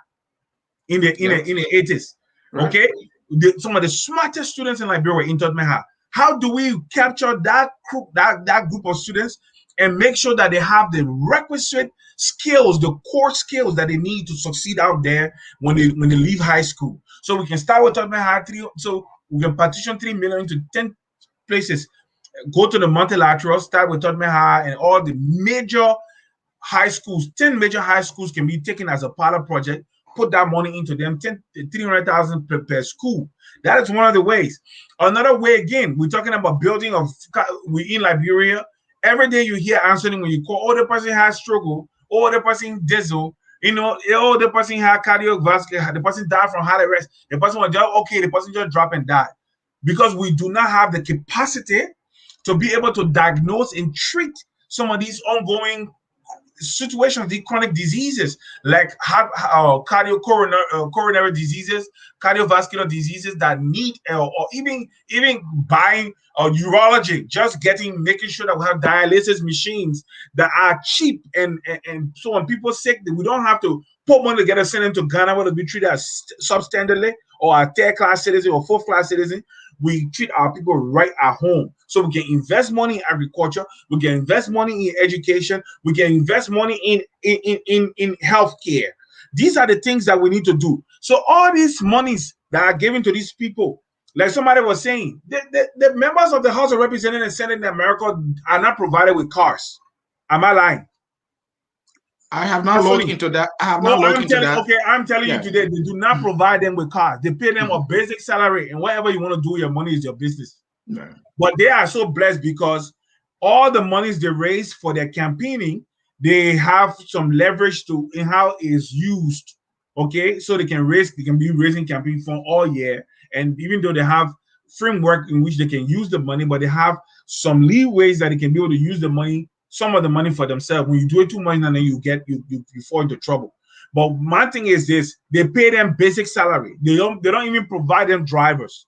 in the 80s. Right. Okay, some of the smartest students in Liberia were in Tottenham. How do we capture that group of students and make sure that they have the requisite skills, the core skills that they need to succeed out there when they leave high school? So we can start with Tottenham 3. So we can partition 3 million into 10 places. Go to the multilateral, start with Tottenham High, and all the major high schools. 10 major high schools can be taken as a pilot project. Put that money into them, 300,000 per school. That is one of the ways. Another way, again, we're talking about building we in Liberia. Every day you hear answering when you call, the person has struggle, the person diesel, the person had cardiovascular, the person died from heart arrest, the person was just okay, the person just dropped and died. Because we do not have the capacity to be able to diagnose and treat some of these ongoing situations, the chronic diseases like coronary diseases, cardiovascular diseases that need, or even buying urology, making sure that we have dialysis machines that are cheap, and so when people sick, we don't have to put money together, send them to Ghana where to be treated as substandardly or a third-class citizen or fourth-class citizen. We treat our people right at home. So we can invest money in agriculture, we can invest money in education, we can invest money in healthcare. These are the things that we need to do. So all these monies that are given to these people, like somebody was saying, the members of the House of Representatives and Senate in America are not provided with cars. Am I lying? I have not looked into that. Okay, I'm telling you today, they do not provide them with cars. They pay them a basic salary, and whatever you want to do with your money is your business. Yeah. But they are so blessed because all the monies they raise for their campaigning, they have some leverage in how it is used. Okay, so they can be raising campaign fund all year, and even though they have framework in which they can use the money, but they have some leeways that they can be able to use the money. Some of the money for themselves. When you do it too much, and then you fall into trouble. But my thing is this: they pay them basic salary. They don't even provide them drivers.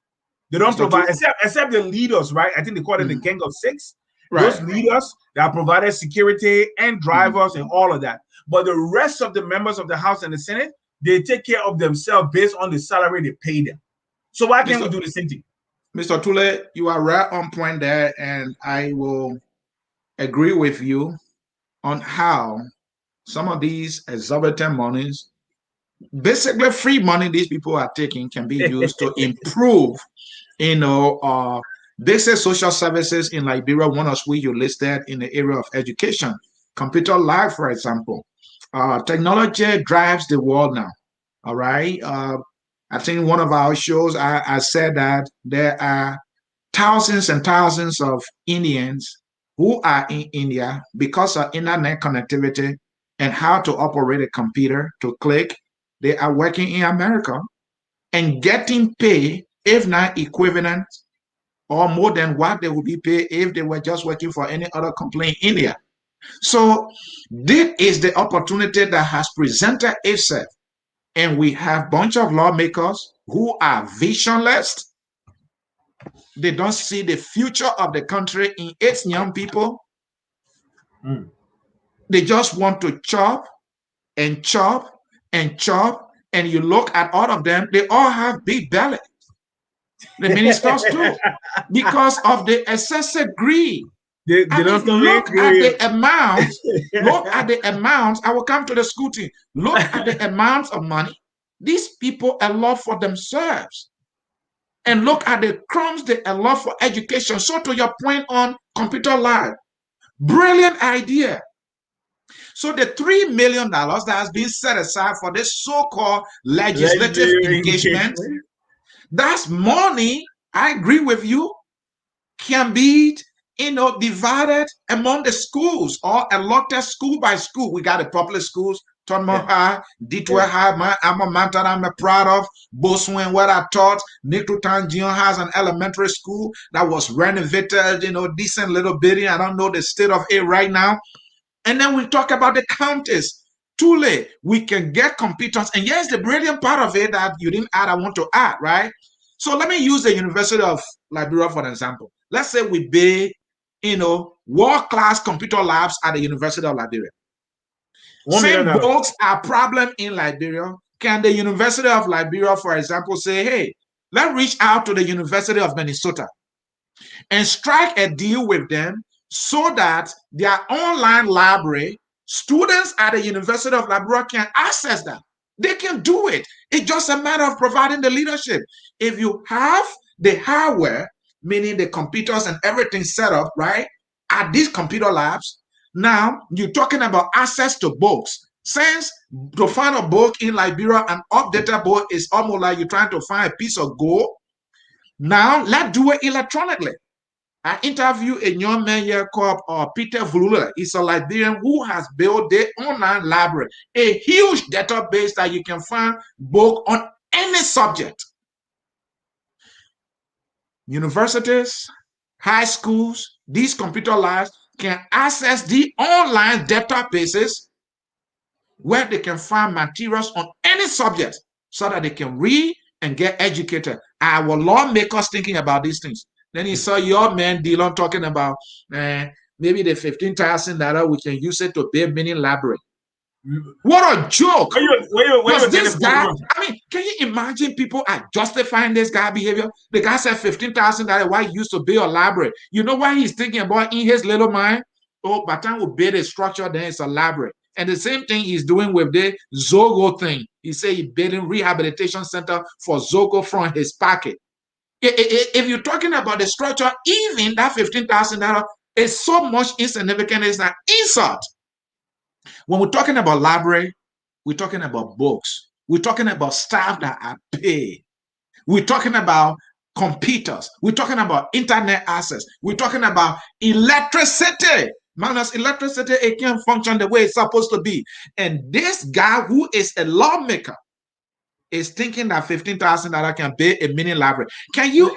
They don't provide except the leaders, right? I think they call it the Gang of Six. Right. Those leaders that provided security and drivers and all of that. But the rest of the members of the House and the Senate, they take care of themselves based on the salary they pay them. So why can't we do the same thing? Mr. Tule, you are right on point there, and I will agree with you on how some of these exorbitant monies, basically free money these people are taking, can be used to improve, basic social services in Liberia. One of which you listed in the area of education, computer lab, for example. Technology drives the world now. All right. I think one of our shows, I said that there are thousands and thousands of Indians who are in India because of internet connectivity and how to operate a computer to click. They are working in America and getting paid, if not equivalent or more than what they would be paid if they were just working for any other company in India. So this is the opportunity that has presented itself. And we have a bunch of lawmakers who are visionless. They don't see the future of the country in its young people. They just want to chop and chop and chop. And you look at all of them, they all have big bellies. The ministers too, because of the excessive greed. Look at the amounts. Look at the amounts. I will come to the scooting. Look at the amounts of money these people allot for themselves. And look at the crumbs they allot for education. So to your point on computer lab, brilliant idea. So the $3 million that has been set aside for this so-called legislative engagement, that's money, I agree with you, can be divided among the schools or allotted school by school. We got the public schools, Tonmo High, Detroit High, my alma mater I'm proud of, Boswin, where I taught. Nickeltown Junior has an elementary school that was renovated, decent little bitty. I don't know the state of it right now. And then we talk about the counties. Tule, we can get computers. And yes, the brilliant part of it that you didn't add, I want to add, right? So let me use the University of Liberia for an example. Let's say we build, world-class computer labs at the University of Liberia. Same books are problem in Liberia. Can the University of Liberia, for example, say, hey, let's reach out to the University of Minnesota and strike a deal with them so that their online library, students at the University of Liberia can access that. They can do it. It's just a matter of providing the leadership. If you have the hardware, meaning the computers and everything set up, right, at these computer labs, now you're talking about access to books. Since to find a book in Liberia, an updated book is almost like you're trying to find a piece of gold. Now let's do it electronically. I interviewed a young man here called Peter Vlula. He's a Liberian who has built their online library, a huge database that you can find book on any subject. Universities, high schools, these computer labs can access the online databases where they can find materials on any subject so that they can read and get educated. Our lawmakers thinking about these things. Then you saw your man Dillon talking about maybe the $15,000 we can use it to build mini library. What a joke! Where this guy? I mean, can you imagine people are justifying this guy behavior? The guy said $15,000. Why he used to build a library? You know what he's thinking about in his little mind? Oh, by the time we build a structure, then it's a library. And the same thing he's doing with the Zogo thing. He said he's building rehabilitation center for Zogo from his pocket. If you're talking about the structure, even that $15,000 is so much insignificant. It's an insult. When we're talking about library, we're talking about books. We're talking about staff that are paid. We're talking about computers. We're talking about internet access. We're talking about electricity. Minus electricity, it can't function the way it's supposed to be. And this guy who is a lawmaker is thinking that $15,000 can build a mini library. Can you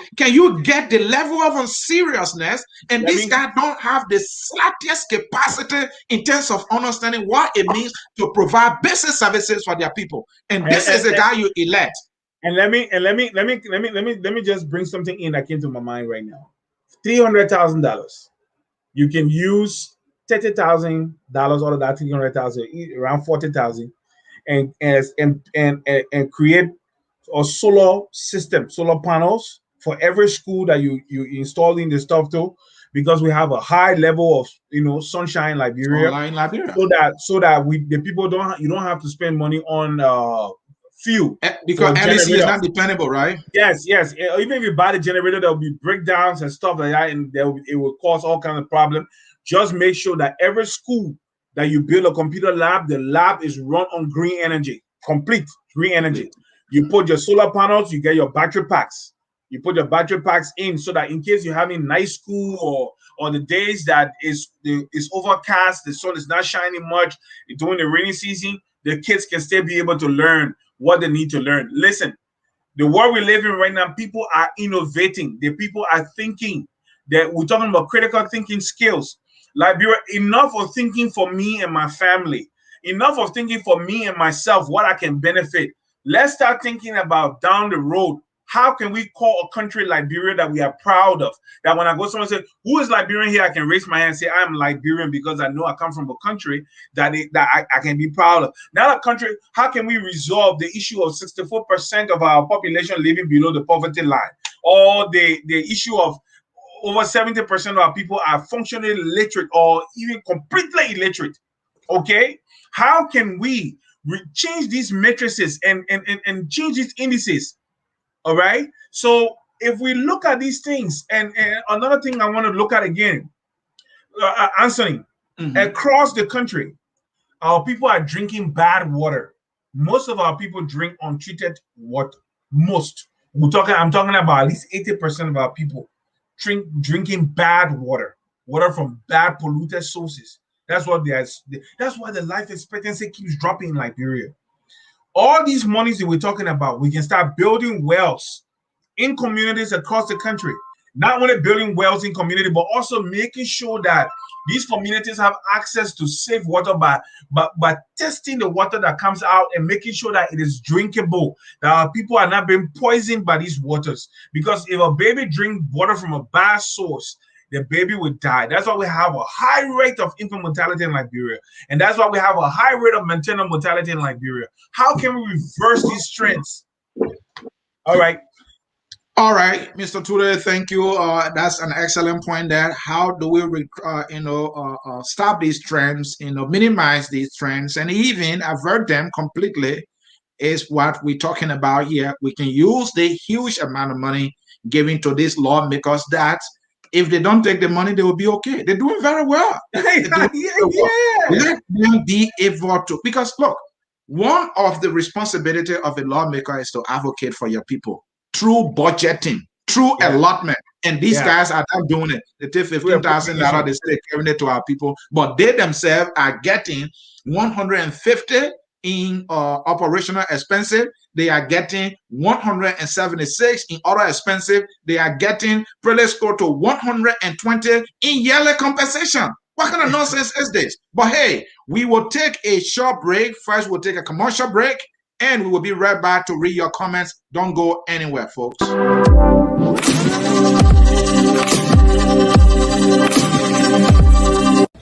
get the level of unseriousness? And this guy don't have the slightest capacity in terms of understanding what it means to provide basic services for their people. And this is the guy you elect. And let me just bring something in that came to my mind right now. $300,000. You can use $30,000 out of that $300,000, around $40,000. And create a solar system, solar panels for every school that you installing the stuff to, because we have a high level of sunshine in Liberia. So that the people don't have to spend money on fuel, because LEC is not dependable, right? Yes. Even if you buy the generator, there will be breakdowns and stuff like that, and it will cause all kinds of problems. Just make sure that every school that you build a computer lab, the lab is run on green energy, complete green energy. You put your solar panels, you get your battery packs. You put your battery packs in so that in case you're having night school or the days that is overcast, the sun is not shining much during the rainy season, the kids can still be able to learn what they need to learn. Listen, the world we live in right now, people are innovating. The people are thinking. That we're talking about critical thinking skills. Liberia, enough of thinking for me and my family, enough of thinking for me and myself, what I can benefit. Let's start thinking about down the road. How can we call a country Liberia that we are proud of? That when I go somewhere and say, who is Liberian here? I can raise my hand and say, I'm Liberian because I know I come from a country that I can be proud of. Now a country, how can we resolve the issue of 64% of our population living below the poverty line? Or the issue of over 70% of our people are functionally illiterate or even completely illiterate. Okay? How can we change these matrices and change these indices? All right. So if we look at these things, and another thing I want to look at again, Anthony, across the country, our people are drinking bad water. Most of our people drink untreated water. I'm talking about at least 80% of our people drinking bad water from bad polluted sources. That's what they are. That's why the life expectancy keeps dropping in Liberia. All these monies that we're talking about, we can start building wells in communities across the country. Not only building wells in community, but also making sure that these communities have access to safe water by testing the water that comes out and making sure that it is drinkable, that our people are not being poisoned by these waters. Because if a baby drink water from a bad source, the baby would die. That's why we have a high rate of infant mortality in Liberia. And that's why we have a high rate of maternal mortality in Liberia. How can we reverse these trends? All right. All right, Mr. Tudor, thank you. That's an excellent point there. How do we, stop these trends, minimize these trends and even avert them completely is what we're talking about here. We can use the huge amount of money given to these lawmakers that if they don't take the money, they will be okay. They're doing very well. Let them be able to, because look, one of the responsibility of a lawmaker is to advocate for your people through budgeting, through allotment. And these guys are not doing it. They take $15,000, they say giving it to our people, but they themselves are getting 150 in operational expensive. They are getting 176 in other expensive. They are getting probably close to 120 in yearly compensation. What kind of nonsense is this? But hey, we will take a short break. First, we'll take a commercial break, and we will be right back to read your comments. Don't go anywhere, folks.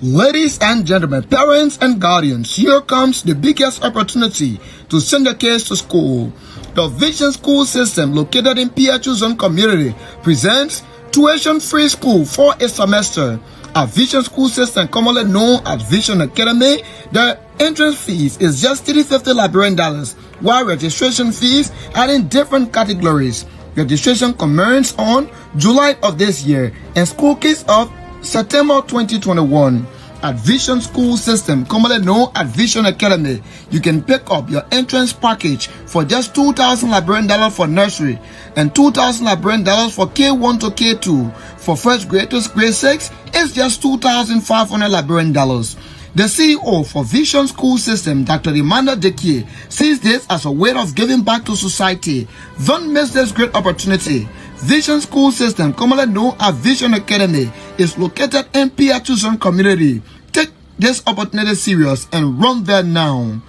Ladies and gentlemen, parents and guardians, here comes the biggest opportunity to send your kids to school. The Vision School System, located in PHU Zone Community, presents tuition-free school for a semester. A Vision School System, commonly known as Vision Academy, the entrance fees is just $350 Liberian dollars, while registration fees are in different categories. Registration commences on July of this year and school kicks off September 2021. At Vision School System, commonly known as Vision Academy, you can pick up your entrance package for just $2,000 Liberian dollars for nursery and $2,000 Liberian dollars for K1 to K2. For first grade to grade 6, it's just $2,500 Liberian dollars. The CEO for Vision School System, Dr. Emmanuel Dekie, sees this as a way of giving back to society. Don't miss this great opportunity. Vision School System, commonly known as Vision Academy, is located in PHU Zone Community. Take this opportunity serious and run there now.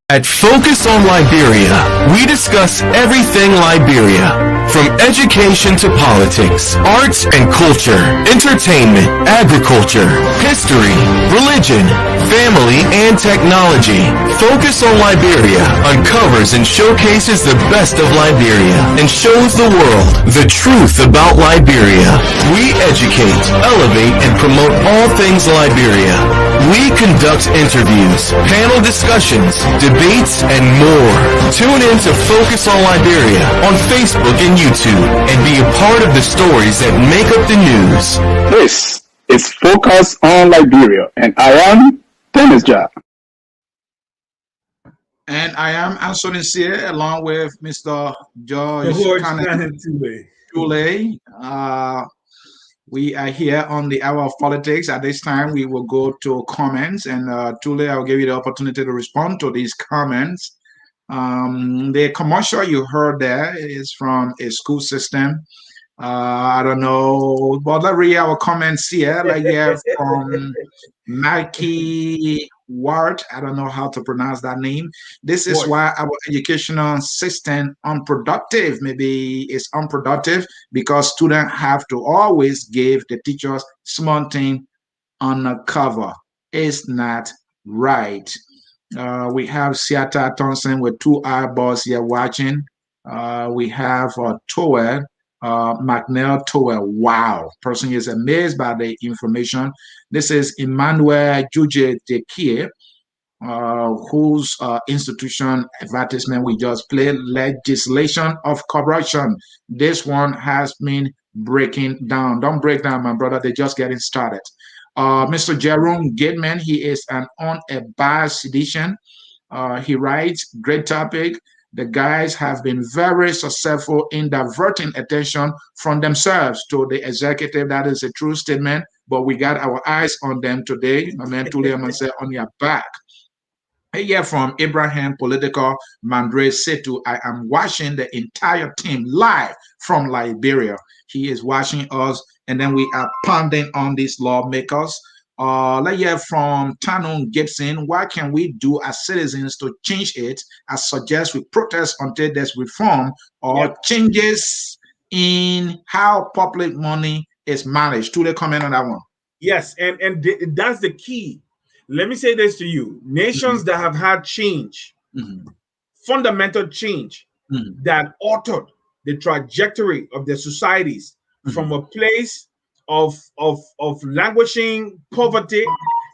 At Focus on Liberia, we discuss everything Liberia, from education to politics, arts and culture, entertainment, agriculture, history, religion, family, and technology. Focus on Liberia uncovers and showcases the best of Liberia and shows the world the truth about Liberia. We educate, elevate, and promote all things Liberia. We conduct interviews, panel discussions, debates, and more. Tune in to Focus on Liberia on Facebook and YouTube and be a part of the stories that make up the news. This is Focus on Liberia, and I am Dennis Jah. And I am Anthony Cyr, along with Mr. George Tule. We are here on the Hour of Politics. At this time, we will go to comments. And Tule, I'll give you the opportunity to respond to these comments. The commercial you heard there is from a school system. I don't know, but let's read our comments here. Like here from Mikey Ward. I don't know how to pronounce that name. This is why our educational system unproductive. Maybe it's unproductive because students have to always give the teachers small thing on the cover. It's not right. We have Seattle Thompson with 2 eyeballs here watching. We have Tower. McNeil Tower. Wow, person is amazed by the information. This is Emmanuel Juge Dekie, whose institution advertisement we just played, Legislation of Corruption. This one has been breaking down. Don't break down, my brother. They're just getting started. Mr. Jerome Gateman, he is an unbiased edition. He writes, great topic. The guys have been very successful in diverting attention from themselves to the executive. That is a true statement. but we got our eyes on them today. My man Tuli, I'm say on your back. Here from Abraham Political Mandre Setu. I am watching the entire team live from Liberia. He is watching us, and then we are pounding on these lawmakers. Let's hear from Tanon Gibson. What can we do as citizens to change it? I suggest we protest until there's reform or changes in how public money is managed. To the comment on that one. Yes, and that's the key. Let me say this to you. Nations that have had change, fundamental change, that altered the trajectory of their societies from a place of languishing poverty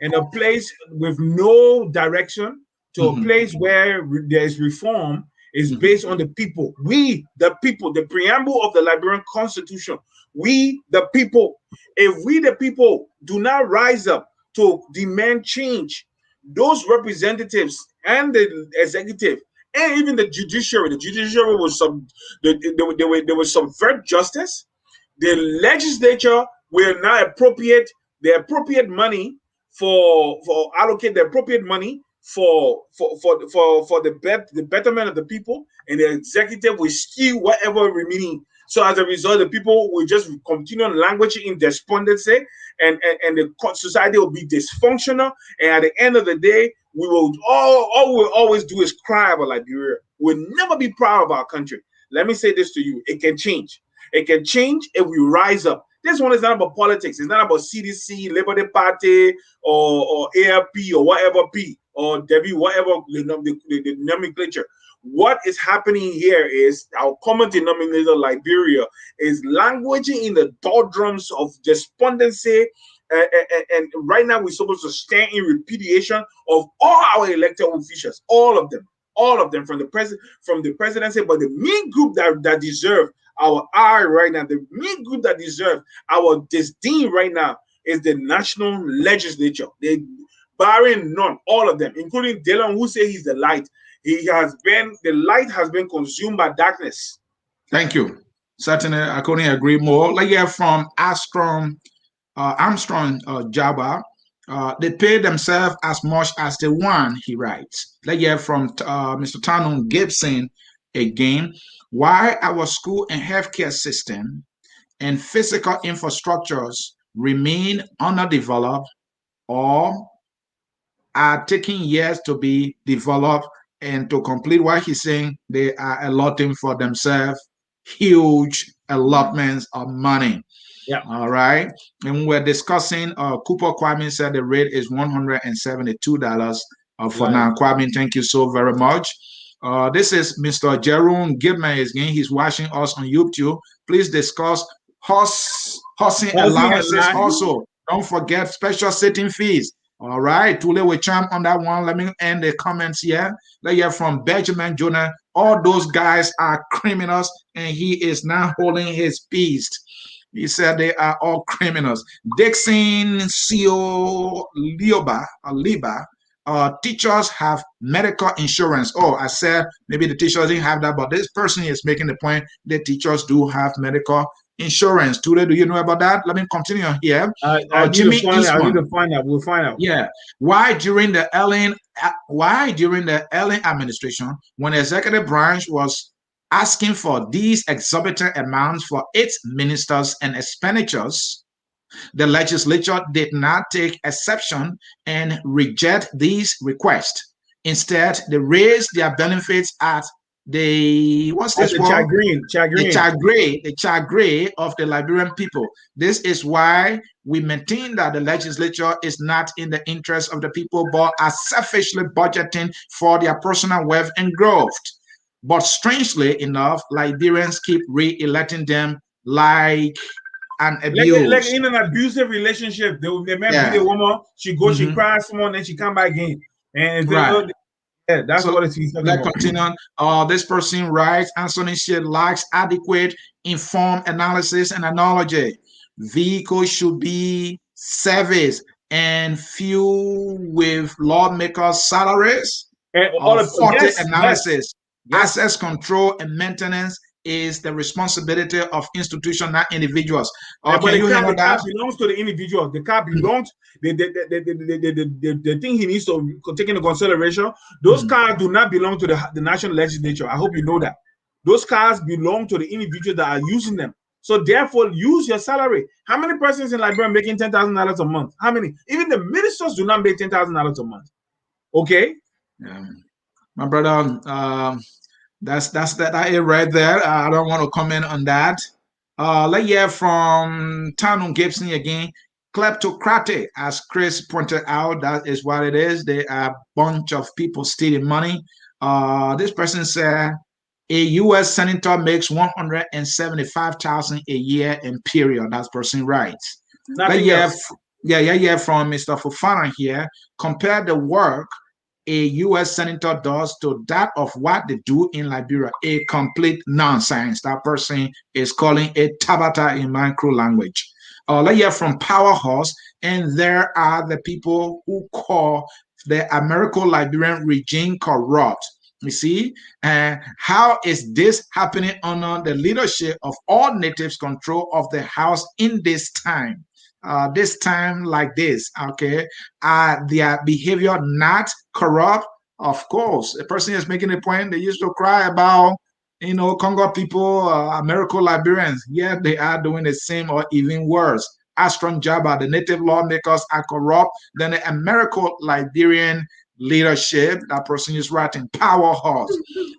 and a place with no direction to a place where there is reform is based on the people. We, the people, the preamble of the Liberian Constitution, we, the people. If we, the people, do not rise up to demand change, those representatives and the executive and even the judiciary was they will subvert justice. The legislature will now appropriate the appropriate money for allocate the appropriate money for the betterment of the people, and the executive will steal whatever remaining. So as a result, the people will just continue languishing in despondency, and the society will be dysfunctional. And at the end of the day, we will all we'll always do is cry about Liberia. We'll never be proud of our country. Let me say this to you: it can change. It can change if we rise up. This one is not about politics. It's not about CDC, Liberty Party, or ARP, or whatever P, or Debbie, whatever the nomenclature. What is happening here is our common denominator, Liberia, is languishing in the doldrums of despondency. And right now, we're supposed to stand in repudiation of all our elected officials, all of them, from the presidency, but the main group that deserve our eye right now, the main group that deserve our disdain right now is the national legislature. They, barring none, all of them, including Dylan, who say he's the light. The light has been consumed by darkness. Thank you. Certainly, I couldn't agree more. Like hear from Armstrong Jabba. They pay themselves as much as they want, he writes. Let's hear from Mr. Tanon Gibson again. Why our school and healthcare system and physical infrastructures remain underdeveloped or are taking years to be developed, and to complete what he's saying, they are allotting for themselves huge allotments of money. Yeah. All right. And we're discussing, Cooper Kwame said the rate is $172 for now. Kwame, thank you so very much. This is Mr. Jerome Gibman again. He's watching us on YouTube. Please discuss housing allowances also. Don't forget special sitting fees. All right, Tule will chime on that one. Let me end the comments here. Let's hear from Benjamin Jonah. All those guys are criminals, and he is now holding his peace. He said they are all criminals. Dixon Sio Liba. Teachers have medical insurance. Oh, I said maybe the teachers didn't have that, but this person is making the point that teachers do have medical insurance. Tule, do you know about that? Let me continue here. Jimmy Eastman. I need to find out. We'll find out. Yeah. Why during the Ellen administration, when the executive branch was asking for these exorbitant amounts for its ministers and expenditures, the legislature did not take exception and reject these requests. Instead, they raised their benefits at the chagrin of the Liberian people. This is why we maintain that the legislature is not in the interest of the people, but are selfishly budgeting for their personal wealth and growth. But strangely enough, Liberians keep re-electing them like an abuse. Like in an abusive relationship. The man beat a woman, she goes, she cries someone, then she come back again. And yeah, that's what it is. Let's continue. This person writes, Anthony Shea lacks adequate informed analysis and analogy. Vehicles should be service and fuel with lawmakers' salaries. And all of analysis, access control and maintenance is the responsibility of institutions, not individuals. But Can you handle the car that? belongs to the individual. The car belongs, the thing he needs to take into consideration, those cars do not belong to the national legislature. I hope you know that. Those cars belong to the individuals that are using them. So therefore, use your salary. How many persons in Liberia making $10,000 a month? How many? Even the ministers do not make $10,000 a month. Okay? Yeah. My brother, that's that right there. I don't want to comment on that. Let's hear from Tanu Gibson again. Kleptocratic, as Chris pointed out, that is what it is. They are a bunch of people stealing money. This person said a U.S. senator makes $175,000 a year in period. That's person right. Nothing else. Yeah, from Mr. Fofana here. Compare the work a U.S. senator does to that of what they do in Liberia. A complete nonsense. That person is calling it tabata in micro language. Let's hear from Powerhouse, and there are the people who call the American Liberian regime corrupt. You see, and how is this happening under the leadership of all natives control of the house in this time? This time like this, okay, their behavior not corrupt? Of course, a person is making a point. They used to cry about, Congo people, American Liberians. Yeah, they are doing the same or even worse. Astron Jabba, the native lawmakers are corrupt. Then the American Liberian leadership, that person is writing Powerhouse.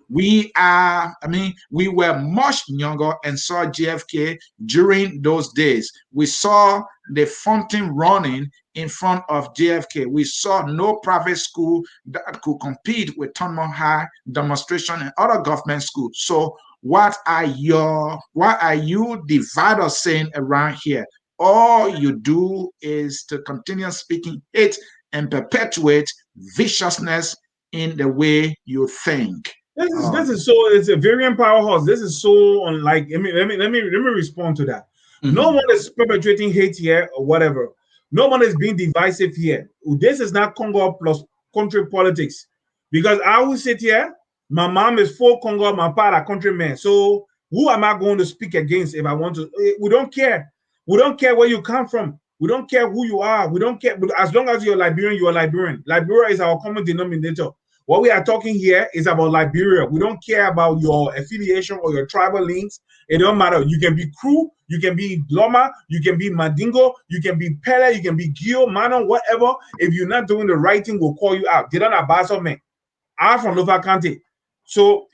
We were much younger and saw JFK during those days. We saw the fountain running in front of JFK. We saw no private school that could compete with Tonmont High, demonstration, and other government schools. So what are you dividers saying around here? All you do is to continue speaking hate and perpetuate viciousness in the way you think. This is so, it's a very Powerhouse. This is so unlike. Let me respond to that. No one is perpetrating hate here or whatever. No one is being divisive here. This is not Congo plus country politics. Because I will sit here, my mom is full Congo, my father countryman. So who am I going to speak against if I want to? We don't care. We don't care where you come from. We don't care who you are. We don't care. But as long as you're Liberian, you're Liberian. Liberia is our common denominator. What we are talking here is about Liberia. We don't care about your affiliation or your tribal links. It don't matter. You can be Kru, you can be Loma, you can be Mandingo, you can be Pele, you can be Gio, Manon, whatever. If you're not doing the right thing, we'll call you out. They don't abase of me. I'm from Lofa County. So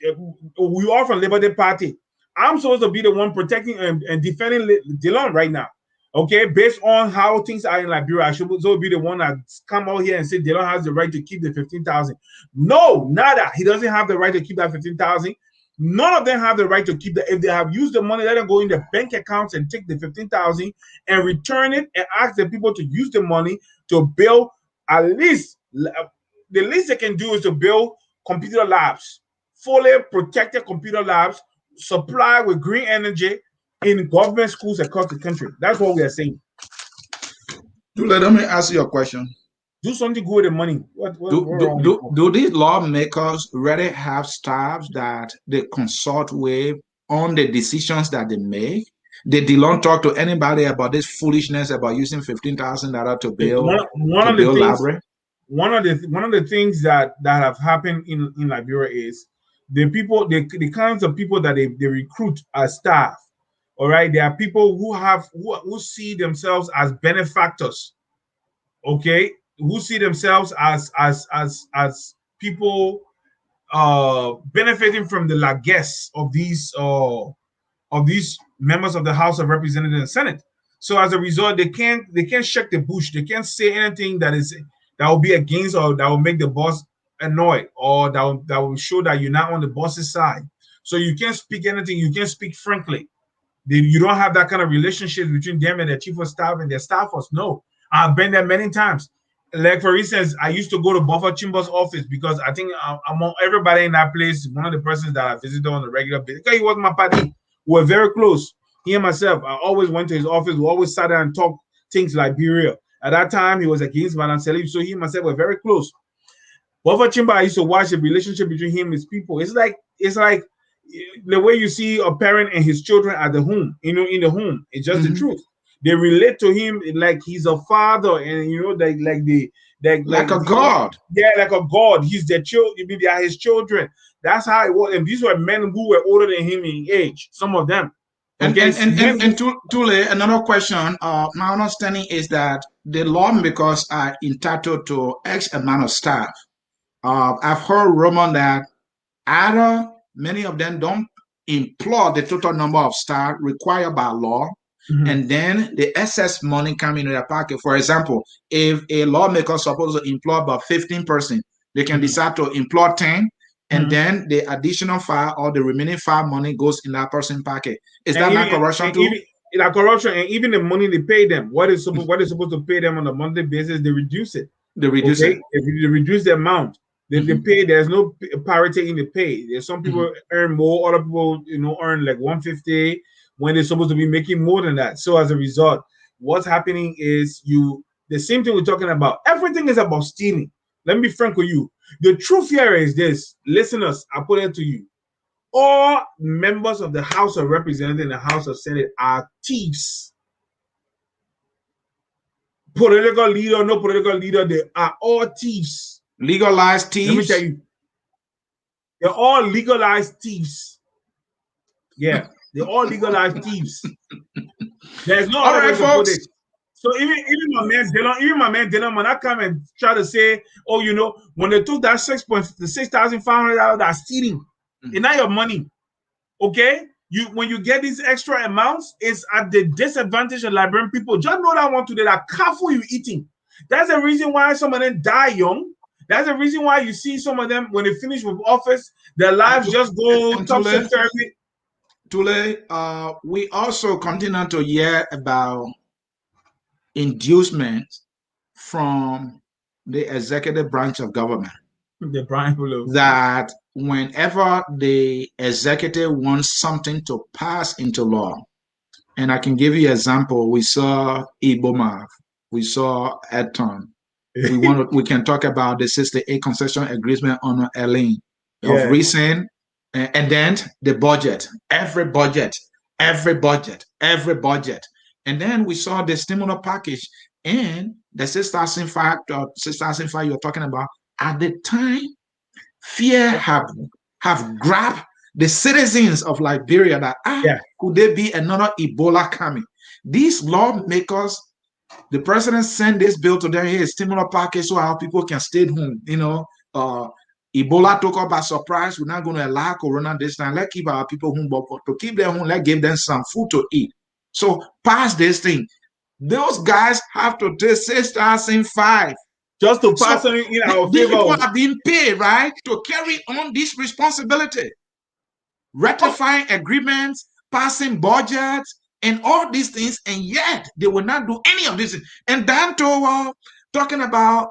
we are from Liberty Party. I'm supposed to be the one protecting and defending Dillon right now. Okay, based on how things are in Liberia, I should also be the one that come out here and say Dillon has the right to keep the 15,000. No, nada. He doesn't have the right to keep that 15,000. None of them have the right to keep that. If they have used the money, let them go in the bank accounts and take the 15,000 and return it and ask the people to use the money to build at least, the least they can do is to build computer labs, fully protected computer labs, supply with green energy in government schools across the country. That's what we are saying. Let me ask you a question. Do something good with the money. Do these lawmakers really have staffs that they consult with on the decisions that they make? They don't talk to anybody about this foolishness about using $15,000 to build library. One of the things that have happened in Liberia is the kinds of people that they recruit as staff. All right, there are people who see themselves as benefactors. Okay, who see themselves as people benefiting from the largesse of these members of the House of Representatives and Senate. So as a result, they can't shake the bush. They can't say anything that will be against or that will make the boss annoyed or that will show that you're not on the boss's side. So you can't speak anything. You can't speak frankly. You don't have that kind of relationship between them and their chief of staff and their staffers. No, I've been there many times. Like, for instance, I used to go to Buffer Chimba's office because I think among everybody in that place, one of the persons that I visited on a regular basis, because he was my party, we were very close. He and myself, I always went to his office. We always sat there and talked things Liberia. At that time, he was against Madam Selim, so he and myself were very close. Buffer Chimba, I used to watch the relationship between him and his people. It's like the way you see a parent and his children at the home, in the home. It's just the truth. They relate to him like he's a father, and like a god. Yeah, like a god. He's their children. They are his children. That's how it was. And these were men who were older than him in age. Some of them. Okay? And Tule, another question. My understanding is that the lawmakers are entitled to X amount of staff. I've heard rumor that either many of them don't employ the total number of staff required by law, and then the excess money come into their pocket. For example, if a lawmaker is supposed to employ about 15%, they can decide to employ 10, and then the additional 5 or the remaining 5 money goes in that person's pocket. Is that not corruption too? That corruption, and even the money they pay them, what is supposed to pay them on a monthly basis, they reduce it. They reduce it. They reduce the amount. They pay. There's no parity in the pay. There's some people earn more, other people earn like 150 when they're supposed to be making more than that. So as a result, what's happening is the same thing we're talking about. Everything is about stealing. Let me be frank with you. The truth here is this, listeners. I put it to you: all members of the House of Representatives and the House of Senate are thieves. Political leader, no political leader, they are all thieves. Legalized thieves. Let me tell you, they're all legalized thieves. Yeah, they're all legalized thieves. There's no other way to put it. So even my man Dylan, when I come and try to say, when they took that $6,500, that's stealing. It's not your money. Okay? When you get these extra amounts, it's at the disadvantage of Liberian people. Just know that one today, that careful you eating. That's the reason why some of them die young. That's the reason why you see some of them, when they finish with office, their lives just go topsy-turvy. Tule, we also continue to hear about inducements from the executive branch of government. That whenever the executive wants something to pass into law, and I can give you an example, we saw Ibomar, we saw Edton. We can talk about the 68 concession agreement on Elaine of recent, and then the budget, every budget, and then we saw the stimulus package and the 6,005 you're talking about. At the time, fear have grabbed the citizens of Liberia that could there be another Ebola coming? These lawmakers. The president sent this bill to them, here, stimulus package, so our people can stay home. Ebola took us by surprise. We're not going to allow Corona this time. Let's keep our people home, but to keep them home, let's give them some food to eat. So pass this thing. Those guys have to take 6,005 just to pass on in our favor. These people are being paid, right, to carry on this responsibility, ratifying agreements, passing budgets, and all these things, and yet they will not do any of this. And then to talking about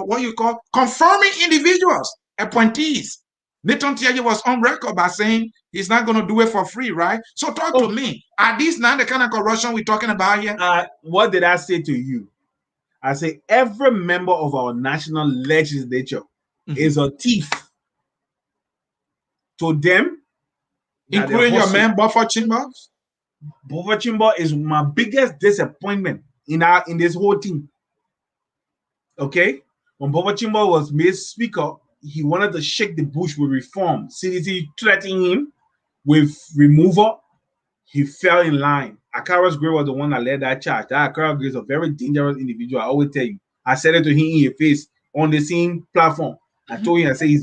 what you call confirming individuals, appointees. Nathan Tiaji was on record by saying he's not going to do it for free, right? So talk to me. Are these not the kind of corruption we're talking about here? What did I say to you? I say every member of our national legislature is a thief. To them, including your man Buffer Chambers. Buffer Chimba is my biggest disappointment in this whole thing. Okay, when Buffer Chimba was made speaker, he wanted to shake the bush with reform. CDC threatening him with removal. He fell in line. Akara's Gray was the one that led that charge. That Akara Gray is a very dangerous individual. I always tell you. I said it to him in your face on the same platform. I told him, I said he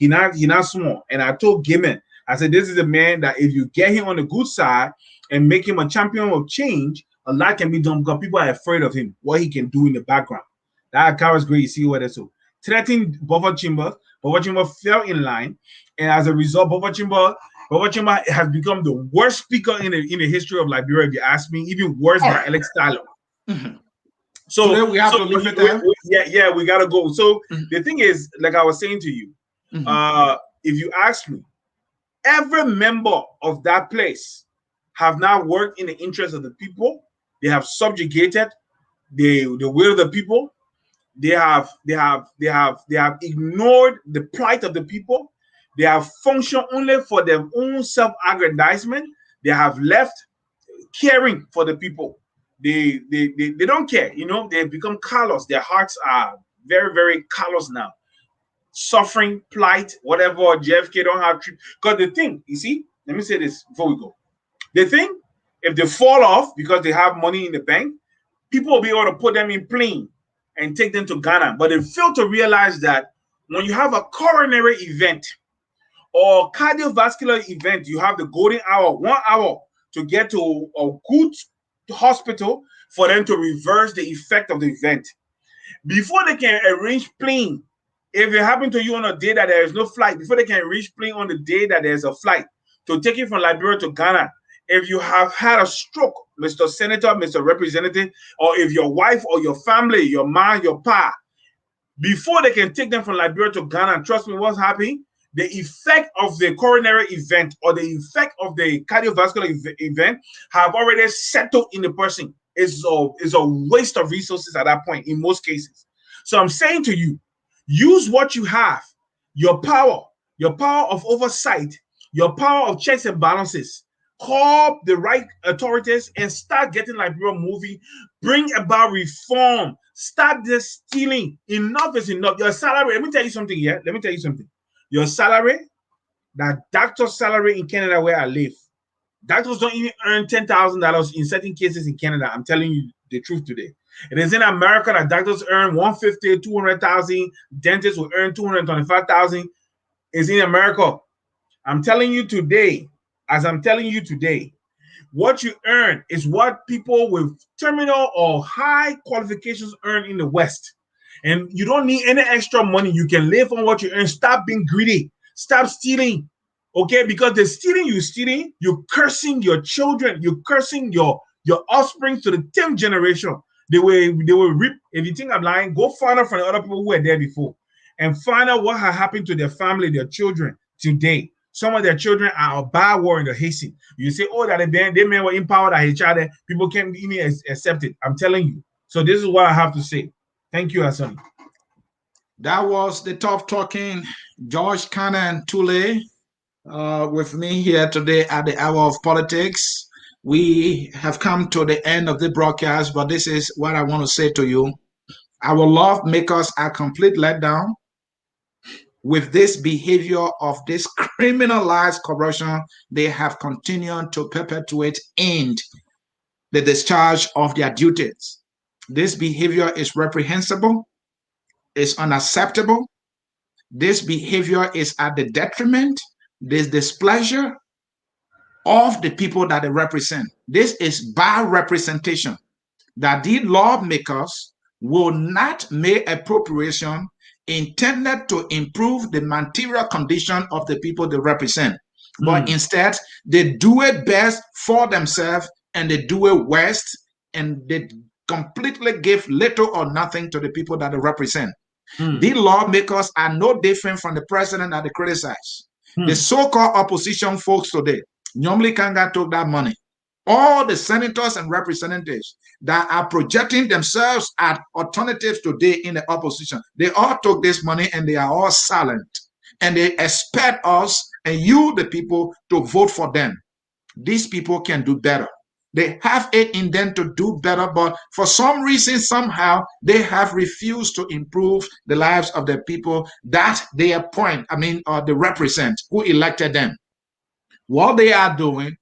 not small. And I told Gimen, I said, this is a man that if you get him on the good side and make him a champion of change, a lot can be done because people are afraid of him, what he can do in the background. That Akara's Gray, you see what it's so. Threatening Buffer Chimba fell in line. And as a result, Buffer Chimba has become the worst speaker in the history of Liberia, if you ask me, even worse than Alex Tyler. So we have to leave it there. Yeah, we gotta go. So the thing is, like I was saying to you, if you ask me, every member of that place have now worked in the interest of the people. They have subjugated the will of the people. They have ignored the plight of the people. They have functioned only for their own self-aggrandizement. They have left caring for the people. They don't care. You know, they've become callous. Their hearts are very, very callous now. Suffering, plight, whatever. JFK don't have because the thing, you see, let me say this before we go. The thing, if they fall off because they have money in the bank, people will be able to put them in plane and take them to Ghana. But they fail to realize that when you have a coronary event or cardiovascular event, you have the golden hour, 1 hour to get to a good hospital for them to reverse the effect of the event. Before they can arrange plane, if it happened to you on a day that there is no flight, before they can reach plane on the day that there's a flight to take you from Liberia to Ghana, if you have had a stroke, Mr. Senator, Mr. Representative, or if your wife or your family, your ma, your pa, before they can take them from Liberia to Ghana, trust me, what's happening? The effect of the coronary event or the effect of the cardiovascular event have already settled in the person. It's a waste of resources at that point in most cases. So I'm saying to you, use what you have, your power of oversight, your power of checks and balances. Call the right authorities and start getting Liberia moving. Bring about reform. Start this stealing. Enough is enough. Your salary, let me tell you something here. Let me tell you something. Your salary, that doctor's salary in Canada where I live, doctors don't even earn $10,000 in certain cases in Canada. I'm telling you the truth today. It is in America that doctors earn $150,000, $200,000. Dentists will earn $225,000. It's in America. I'm telling you today, as I'm telling you today, what you earn is what people with terminal or high qualifications earn in the West. And you don't need any extra money. You can live on what you earn. Stop being greedy. Stop stealing. Okay? Because the stealing, you're cursing your children. You're cursing your offspring to the 10th generation. They will reap. If you think I'm lying, go find out from the other people who were there before and find out what has happened to their family, their children today. Some of their children are a bad war in the Haitian. You say, oh, that they men were empowered at each other. People can't even accept it. I'm telling you. So this is what I have to say. Thank you, Asani. That was the tough talking George Cannon Tule with me here today at the Hour of Politics. We have come to the end of the broadcast, but this is what I want to say to you. Our lawmakers are complete letdown with this behavior of this criminalized corruption they have continued to perpetuate in the discharge of their duties. This behavior is reprehensible, is unacceptable. This behavior is at the detriment, this displeasure of the people that they represent. This is bad representation, that these lawmakers will not make appropriation intended to improve the material condition of the people they represent. But instead, they do it best for themselves and they do it worst, and they completely give little or nothing to the people that they represent. These lawmakers are no different from the president that they criticize. The so-called opposition folks today, Nyomli Kanga took that money. All the senators and representatives that are projecting themselves as alternatives today in the opposition, they all took this money and they are all silent. And they expect us and you, the people, to vote for them. These people can do better. They have it in them to do better, but for some reason, somehow, they have refused to improve the lives of the people that they appoint, or they represent, who elected them. What they are doing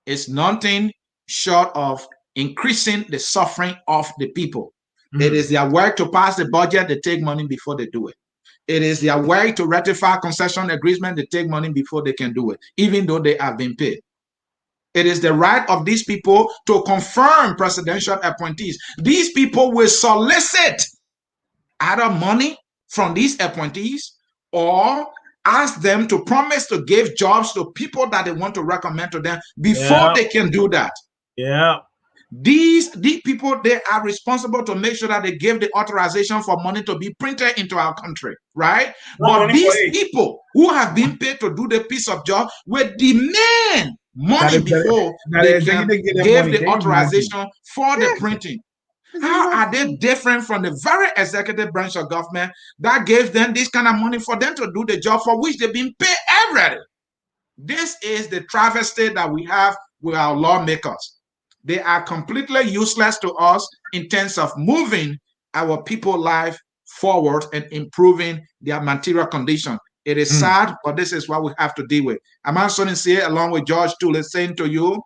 is nothing short of increasing the suffering of the people. It is their work to pass the budget, they take money before they do it. It is their work to ratify concession agreement, they take money before they can do it, even though they have been paid. It is the right of these people to confirm presidential appointees. These people will solicit either money from these appointees or ask them to promise to give jobs to people that they want to recommend to them before they can do that. Yeah. These people, they are responsible to make sure that they give the authorization for money to be printed into our country, right? But these people who have been paid to do the piece of job will demand money before they can give the authorization for the printing. How are they different from the very executive branch of government that gave them this kind of money for them to do the job for which they've been paid already? This is the travesty that we have with our lawmakers. They are completely useless to us in terms of moving our people's life forward and improving their material condition. It is sad, but this is what we have to deal with. I'm also here along with George Tule saying to you,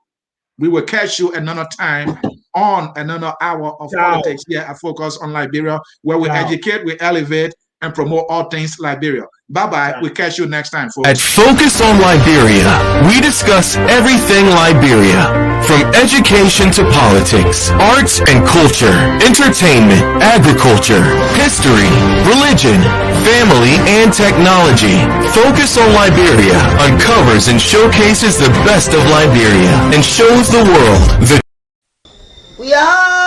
we will catch you another time on another hour of politics here at Focus on Liberia, where we educate, we elevate, and promote all things Liberia. Bye-bye. We'll catch you next time, folks. At Focus on Liberia, we discuss everything Liberia, from education to politics, arts and culture, entertainment, agriculture, history, religion, family, and technology. Focus on Liberia uncovers and showcases the best of Liberia and shows the world the we are